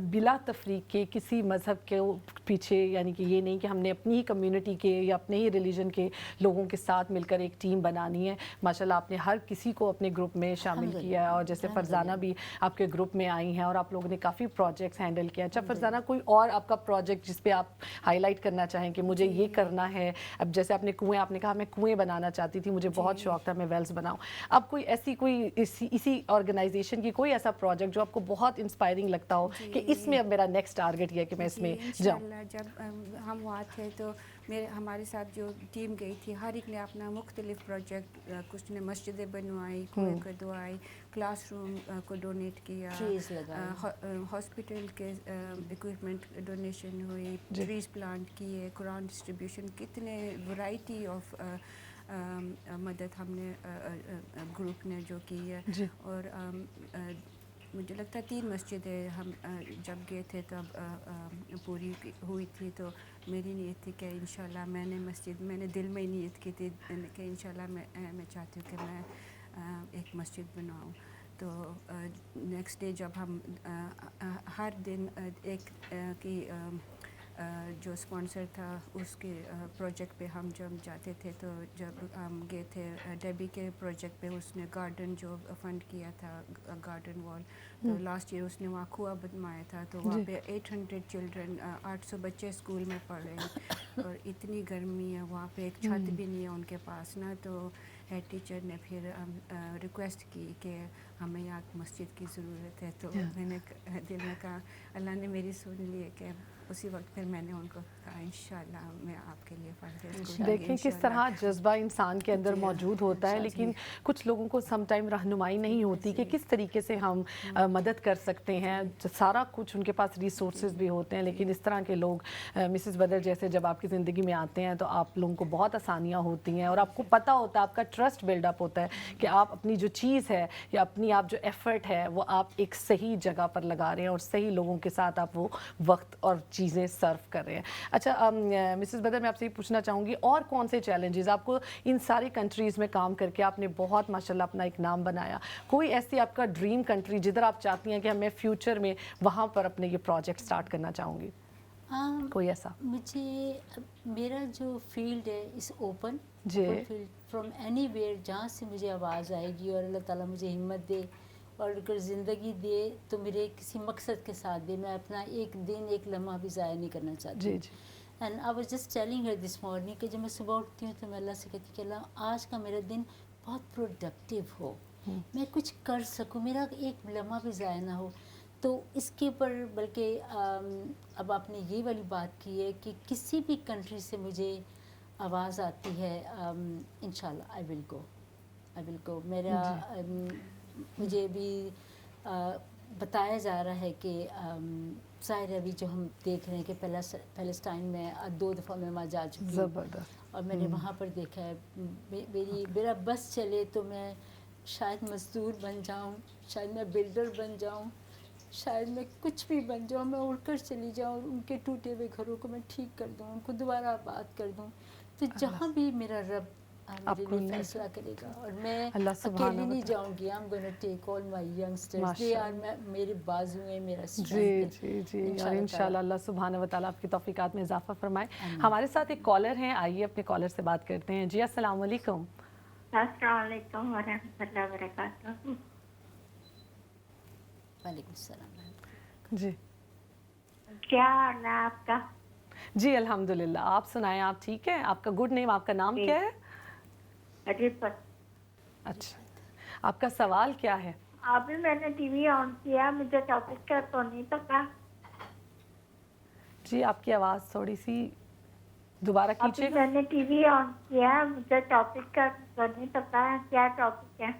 बिला तफरीक के किसी मज़हब के पीछे, यानी कि ये नहीं कि हमने अपनी ही कम्युनिटी के या अपने ही रिलीजन के लोगों के साथ मिलकर एक टीम बनानी है। माशाल्लाह आपने हर किसी को अपने ग्रुप में शामिल किया है, और जैसे फरजाना भी आपके ग्रुप में आई हैं और आप लोगों ने काफ़ी प्रोजेक्ट्स हैंडल किया। अच्छा फरजाना, कोई और आपका प्रोजेक्ट जिस पे आप हाईलाइट करना चाहें कि मुझे ये करना है? अब जैसे आपने कुएँ, आपने कहा मैं कुएँ बनाना चाहती थी, मुझे बहुत शौक था मैं वेल्स बनाऊं। अब कोई ऐसी इसी ऑर्गेनाइजेशन की कोई ऐसा प्रोजेक्ट जो आपको बहुत इंस्पायरिंग लगता हो कि इसमें अब मेरा नेक्स्ट टारगेट है कि मैं इसमें जाऊं? जब हम वहाँ थे तो हमारे साथ जो टीम गई थी, हर एक ने अपना मुख्तलिफ प्रोजेक्ट, कुछ ने मस्जिदें बनवाई, कुएं खुदवाई, क्लासरूम को डोनेट किया, हॉस्पिटल के इक्विपमेंट डोनेशन हुई, ट्रीज प्लांट किए, कुरान डिस्ट्रीब्यूशन, कितने वैरायटी ऑफ मदद हमने ग्रुप ने जो की है। और मुझे लगता है 3 मस्जिदें हम जब गए थे तब पूरी हुई थी। तो मेरी नीयत थी कि इंशाल्लाह मैंने दिल में नीयत की थी कि इंशाल्लाह मैं चाहती हूँ कि मैं एक मस्जिद बनाऊँ। तो नेक्स्ट डे जब हम हर दिन एक की जो स्पॉन्सर था उसके प्रोजेक्ट पे हम जब जाते थे, तो जब हम गए थे डेबी के प्रोजेक्ट पे, उसने गार्डन जो फंड किया था, गार्डन वॉल, तो लास्ट ईयर उसने वहाँ कुआं बनवाया था। तो वहाँ पे 800 चिल्ड्रन, 800 बच्चे स्कूल में पढ़ रहे हैं, और इतनी गर्मी है वहाँ पे, एक छत भी नहीं है उनके पास ना। तो हेड टीचर ने फिर रिक्वेस्ट की कि हमें यहाँ मस्जिद की ज़रूरत है। तो मैंने दिल में कहा, अल्लाह ने मेरी सुन ली है कि उसी वक्त फिर मैंने उनको कहा इंशाल्लाह मैं आपके लिए फंड। देखें किस तरह जज्बा इंसान के अंदर मौजूद होता है, लेकिन कुछ लोगों को सम टाइम रहनुमाई नहीं होती कि किस तरीके से हम मदद कर सकते हैं। सारा कुछ उनके पास रिसोर्सेज भी होते हैं, लेकिन इस तरह के लोग मिसेस बदर जैसे जब आपकी ज़िंदगी में आते हैं तो आप लोगों को बहुत आसानियाँ होती हैं, और आपको पता होता है, आपका ट्रस्ट बिल्डअप होता है कि आप अपनी जो चीज़ है या अपनी आप जो एफ़र्ट है वो आप एक सही जगह पर लगा रहे हैं और सही लोगों के साथ आप वो वक्त और चीज़ें सर्व कर रहे हैं। अच्छा मिसेस बदर, मैं आपसे ये पूछना चाहूँगी, और कौन से चैलेंजेस आपको इन सारी कंट्रीज़ में काम करके आपने बहुत माशाल्लाह अपना एक नाम बनाया, कोई ऐसी आपका ड्रीम कंट्री जिधर आप चाहती हैं कि मैं फ्यूचर में वहाँ पर अपने ये प्रोजेक्ट स्टार्ट करना चाहूँगी? कोई ऐसा? मेरा जो फील्ड है इस ओपन फील्ड, फ्रॉम एनीवेयर, जहाँ से मुझे आवाज़ आएगी और अल्लाह ताला मुझे हिम्मत दे और अगर ज़िंदगी दे तो मेरे किसी मकसद के साथ दे। मैं अपना एक दिन एक लम्हा भी ज़ाया नहीं करना चाहती। And I was just telling her this morning कि जब मैं सुबह उठती हूँ तो मैं अल्लाह से कहती कि अल्लाह आज का मेरा दिन बहुत प्रोडक्टिव हो, मैं कुछ कर सकूँ, मेरा एक लम्हा भी ज़ाया ना हो। तो इसके ऊपर बल्कि अब आपने ये वाली बात की है कि किसी भी कंट्री से मुझे आवाज़ आती है, इंशाल्लाह आई विल गो। मेरा मुझे भी बताया जा रहा है कि ज़ाहिर अभी जो हम देख रहे हैं कि पैलेस्टाइन में 2 दफ़ा मैं वहाँ जा चुकी हूँ और मैंने वहाँ पर देखा है। मेरा बस चले तो मैं शायद मज़दूर बन जाऊँ, शायद मैं बिल्डर बन जाऊँ, शायद मैं कुछ भी बन जाऊँ, मैं उड़कर चली जाऊँ, उनके टूटे हुए घरों को मैं ठीक कर दूँ, उनको दोबारा आबाद कर दूँ। तो जहाँ भी मेरा रब मेरे आपको लिए नहीं- फैसला करेगा और मैं अल्लाह सुब्हानहू अकेली व नहीं तआला। जाऊंगी। I am going to take all my youngsters, they माशाअल्लाह। आर मेरे बाजू हैं, मेरा जी स्ट्रेंथ जी जी, और इंशाल्लाह इंशाल्लाह अल्लाह सुब्हानहू व तआला आपकी तौफीकात में इजाफा फरमाए। आमीन। हमारे साथ एक कॉलर हैं, आइए अपने कॉलर से बात करते हैं। जी अस्सलाम वालेकुम। अस्सलाम वालेकुम वरहमतुल्लाहि वबरकातुहू। वालेकुम सलाम। जी क्या हाल है आपका? जी अल्हम्दुलिल्लाह, आप सुनाएं, आप ठीक हैं? आपका गुड नेम, आपका नाम जी। क्या है? रिफत। अच्छा, आपका सवाल क्या है? अभी मैंने टीवी ऑन किया, मुझे टॉपिक का तो नहीं पता। जी आपकी आवाज़ थोड़ी सी दोबारा अभी कीजिएगा। मैंने टीवी ऑन किया, मुझे टॉपिक का तो नहीं पता है क्या टॉपिक है।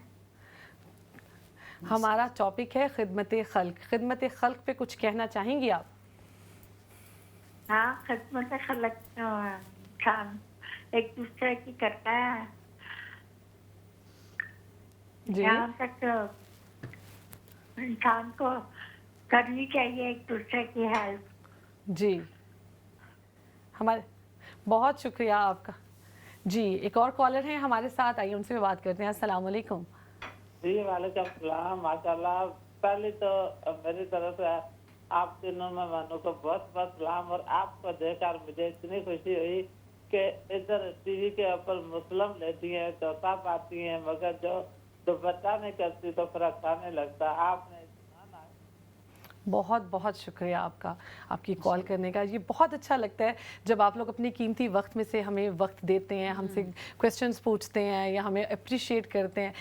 हमारा टॉपिक है खिदमत खल्क। खिदमत खल्क पे कुछ कहना चाहेंगी आप? हाँ, खिदमत खलक इंसान एक दूसरे की करता है। जी यहाँ तक इंसान को करनी चाहिए एक दूसरे की हेल्प। जी, हमारे बहुत शुक्रिया आपका। जी एक और कॉलर हैं हमारे साथ, आइए उनसे भी बात करते हैं। अस्सलाम वालेकुम। जी वालेकुम सलाम। माशाल्लाह, पहले तो मेरी तरफ से आप तीनों मेहमानों को बहुत बहुत सलाम। और आपको देखकर मुझे इतनी खुशी हुई कि इधर टीवी के ऊपर मुस्लिम लेती हैं, चौथा पाती हैं, मगर जो दुपट्टा नहीं करती तो फिर अच्छा नहीं लगता। आपने बहुत बहुत शुक्रिया आपका, आपकी कॉल करने का। ये बहुत अच्छा लगता है जब आप लोग अपने कीमती वक्त में से हमें वक्त देते हैं, हमसे क्वेश्चंस पूछते हैं या हमें अप्रिशिएट करते हैं।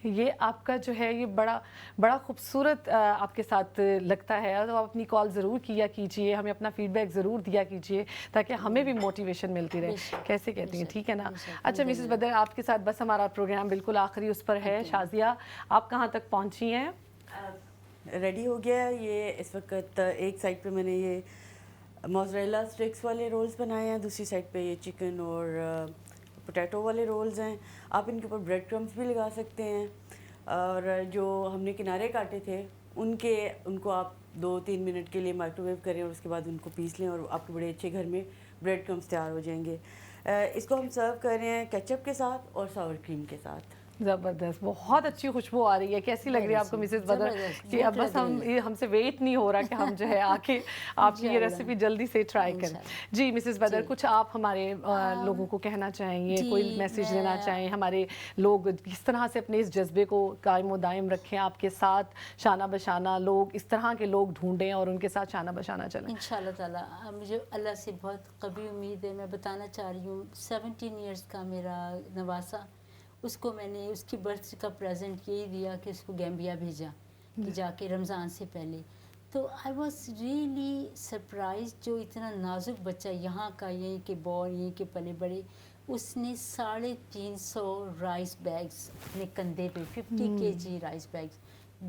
ये आपका जो है ये बड़ा खूबसूरत आपके साथ लगता है। तो आप अपनी कॉल ज़रूर किया कीजिए, हमें अपना फीडबैक ज़रूर दिया कीजिए ताकि हमें भी मोटिवेशन मिलती रहे। बेशक, कैसे कहती हैं, बेशक, ठीक है ना? बेशक, अच्छा मिसेस धन्यवाद। बदर, आपके साथ बस हमारा प्रोग्राम बिल्कुल आखिरी उस पर है। शाजिया, आप कहाँ तक पहुँची हैं? रेडी हो गया है। ये इस वक्त एक साइड पे मैंने ये मोज़रेला स्टिक्स वाले रोल्स बनाए हैं, दूसरी साइड पे ये चिकन और पोटैटो वाले रोल्स हैं। आप इनके ऊपर ब्रेड क्रम्स भी लगा सकते हैं। और जो हमने किनारे काटे थे उनको आप 2-3 मिनट के लिए माइक्रोवेव करें और उसके बाद उनको पीस लें और आपके बड़े अच्छे घर में ब्रेड क्रम्स तैयार हो जाएंगे। इसको हम सर्व कर रहे हैं केचप के साथ और सावर क्रीम के साथ। ज़बरदस्त, बहुत अच्छी खुशबू आ रही है। कैसी लग रही है आपको मिसेस बदर? ज़बरदस्त, कि अब भूख बस लग रही है। हमसे वेट नहीं हो रहा कि हम जो है आके आपकी ये इंशाल्लाह। रेसिपी जल्दी से ट्राई करें। इंशाल्लाह। जी मिसेस बदर, जी। कुछ आप हमारे लोगों को कहना चाहेंगे, जी, कोई मैसेज देना मैं- चाहें? हमारे लोग किस तरह से अपने इस जज्बे को कायम दायम रखें, आपके साथ शाना बशाना लोग इस तरह के लोग ढूंढें और उनके साथ शाना बशाना चलें? इंशाल्लाह ताला मुझे अल्लाह से बहुत कभी उम्मीद है। मैं बताना चाह रही हूँ 17 इयर्स का मेरा नवासा, उसको मैंने उसकी बर्थ का प्रेजेंट यही दिया कि उसको गैम्बिया भेजा कि जाके रमज़ान से पहले। तो आई वॉज रियली सरप्राइज, जो इतना नाजुक बच्चा यहाँ का, यहीं के बॉर्न, यहीं के पले बड़े, उसने 350 राइस बैग्स अपने कंधे पे 50 kg rice bags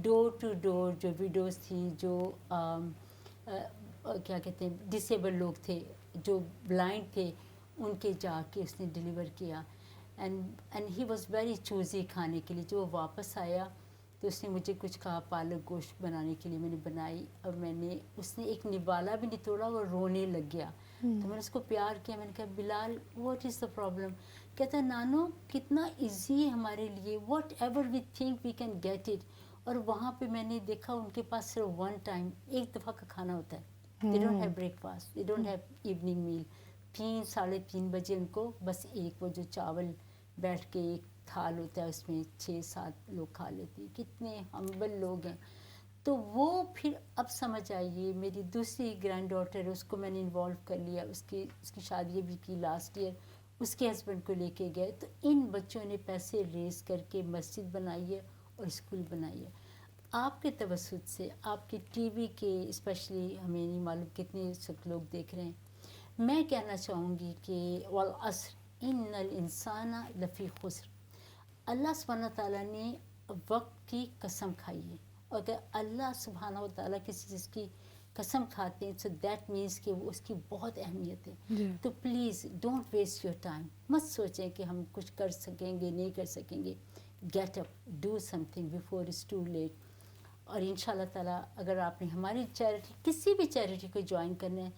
door to door, जो विडोज़ थी, जो क्या कहते हैं डिसेबल लोग थे, जो ब्लाइंड थे, उनके जाके उसने डिलीवर किया। And he was very choosy खाने के लिए। जो वो वापस आया तो उसने मुझे कुछ कहा, पालक गोश्त बनाने के लिए मैंने बनाई और उसने एक निवाला भी नहीं तोड़ा, वो रोने लग गया। तो मैंने उसको प्यार किया, मैंने कहा Bilal what is the problem? कहता नानो कितना इजी है हमारे लिए, whatever we think we can get it. और वहाँ पे मैंने देखा उनके पास सिर्फ वन टाइम, एक दफ़ा का खाना होता है। They don't have breakfast, they don't have evening meal. 3-3:30 बजे उनको बस एक वो जो चावल बैठ के एक थाल होता है उसमें 6-7 लोग खा लेते हैं। कितने हम्बल लोग हैं। तो वो फिर अब समझ आइए, मेरी दूसरी ग्रैंड डॉटर है, उसको मैंने इन्वॉल्व कर लिया, उसकी शादी भी की लास्ट ईयर, उसके हस्बैंड को लेके गए। तो इन बच्चों ने पैसे रेस करके मस्जिद बनाई है और स्कूल बनाई है। आपके तवस्सुत से, आपके टीवी के स्पेशली, हमें नहीं मालूम कितने सब लोग देख रहे हैं, मैं कहना चाहूँगी कि वल अस्र इन्नल इंसाना लफ़ी खुस्र। अल्लाह सुब्हानहू तआला ने वक्त की कसम खाई है, और अगर अल्लाह सुब्हानहू तआला किसी चीज़ की कसम खाते हैं तो दैट मीन्स कि वो उसकी बहुत अहमियत है। तो please don't waste your time. मत सोचें कि हम कुछ कर सकेंगे, नहीं कर सकेंगे। Get up, do something before it's too late. और इंशाल्लाह ताला अगर आपने हमारी चैरिटी, किसी भी चैरिटी को ज्वाइन करना है,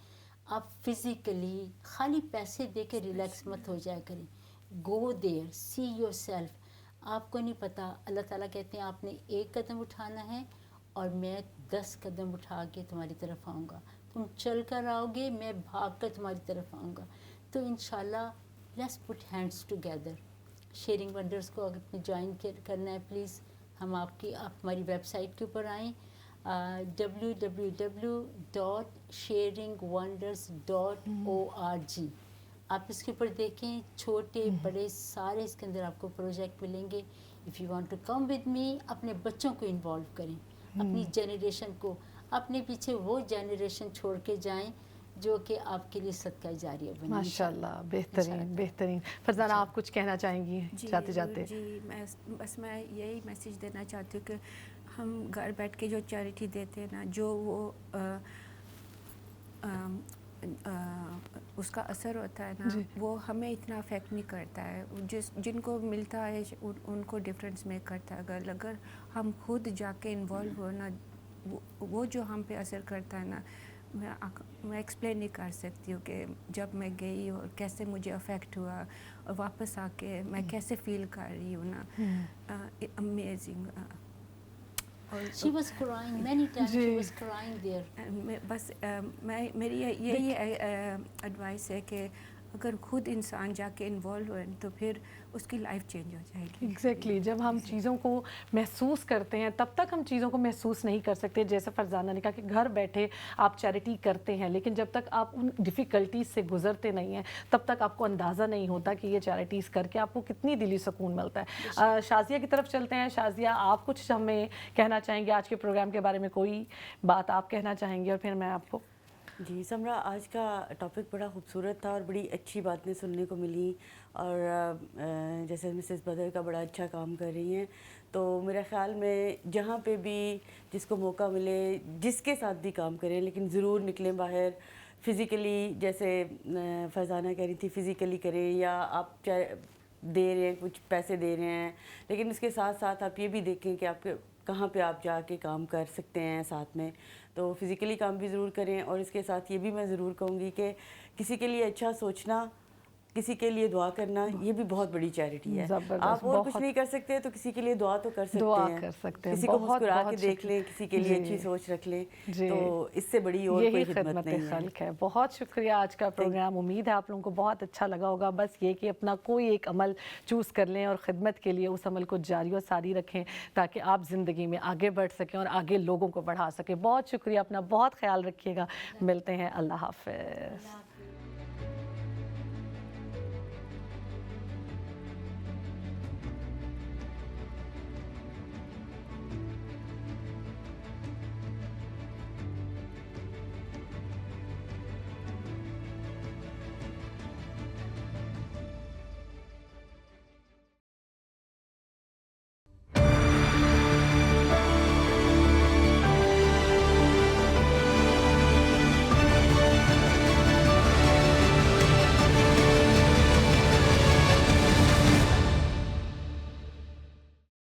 आप फिज़िकली खाली पैसे दे के रिलैक्स मत हो जाया करें। Go there, see yourself. आपको नहीं पता, अल्लाह ताला कहते हैं आपने एक कदम उठाना है और मैं 10 कदम उठा के तुम्हारी तरफ आऊँगा। तुम चल कर आओगे, मैं भाग कर तुम्हारी तरफ आऊँगा। तो इंशाल्लाह let's put hands together. Sharing wonders को अगर आपने ज्वाइन करना है, प्लीज़ हम आप हमारी वेबसाइट के ऊपर आएँ, www.sharingwonders.org। आप इसके ऊपर देखें, छोटे बड़े सारे इसके अंदर आपको प्रोजेक्ट मिलेंगे। If you want to come with me, अपने बच्चों को इन्वॉल्व करें, अपनी जनरेशन को, अपने पीछे वो जनरेशन छोड़ के जाएं जो कि आपके लिए सदका जारिया बने। माशाल्लाह, बेहतरीन बेहतरीन। फरजाना, आप कुछ कहना चाहेंगी जाते जाते? जी, मैं यही मैसेज देना चाहती हूँ कि हम घर बैठ के जो चैरिटी देते हैं ना, जो वो उसका असर होता है ना, वो हमें इतना अफेक्ट नहीं करता है। जिनको मिलता है उनको डिफरेंस मेक करता है। अगर हम खुद जाके इन्वॉल्व हो ना, वो जो हम पे असर करता है ना, मैं एक्सप्लेन नहीं कर सकती हूँ कि जब मैं गई और कैसे मुझे अफेक्ट हुआ और वापस आके मैं कैसे फील कर रही हूँ ना, amazing. She was crying many times. She was crying there. बस मेरी यही एडवाइस है कि अगर खुद इंसान जाके इन्वॉल्व हो तो फिर उसकी लाइफ चेंज हो जाएगी। एग्जैक्टली जब हम चीज़ों को महसूस करते हैं तब तक हम चीज़ों को महसूस नहीं कर सकते। जैसे फरजाना ने कहा कि घर बैठे आप चैरिटी करते हैं, लेकिन जब तक आप उन डिफ़िकल्टीज से गुजरते नहीं हैं तब तक आपको अंदाज़ा नहीं होता कि ये चैरिटीज़ करके आपको कितनी दिली सुकून मिलता है। शाज़िया की तरफ चलते हैं। शाज़िया, आप कुछ हमें कहना चाहेंगे आज के प्रोग्राम के बारे में? कोई बात आप कहना चाहेंगे और फिर मैं आपको। जी समरा, आज का टॉपिक बड़ा खूबसूरत था और बड़ी अच्छी बातें सुनने को मिली। और जैसे मिसेस बदर का बड़ा अच्छा काम कर रही हैं, तो मेरे ख़्याल में जहाँ पे भी जिसको मौका मिले, जिसके साथ भी काम करें, लेकिन ज़रूर निकलें बाहर। फ़िज़िकली, जैसे फरजाना कह रही थी, फ़िज़िकली करें, या आप दे रहे हैं, कुछ पैसे दे रहे हैं, लेकिन उसके साथ साथ आप ये भी देखें कि आपके कहाँ पे आप जाके काम कर सकते हैं साथ में। तो फिज़िकली काम भी ज़रूर करें। और इसके साथ ये भी मैं ज़रूर कहूँगी कि किसी के लिए अच्छा सोचना, किसी के लिए दुआ करना, ये भी बहुत बड़ी चैरिटी है। आप और कुछ नहीं कर सकते तो किसी के लिए दुआ तो कर सकते हैं। किसी को मुस्कुरा के देख लें, किसी के लिए अच्छी सोच रख लें, तो इससे बड़ी और कोई खिदमत नहीं है। बहुत शुक्रिया आज का प्रोग्राम। उम्मीद है आप लोगों को बहुत अच्छा लगा होगा। बस ये कि अपना कोई एक अमल चूज़ कर लें और ख़िदमत के लिए उस अमल को जारी और सारी रखें ताकि आप ज़िंदगी में आगे बढ़ सकें और आगे लोगों को बढ़ा सकें। बहुत शुक्रिया, अपना बहुत ख्याल रखिएगा। मिलते हैं, अल्लाह हाफ़िज़।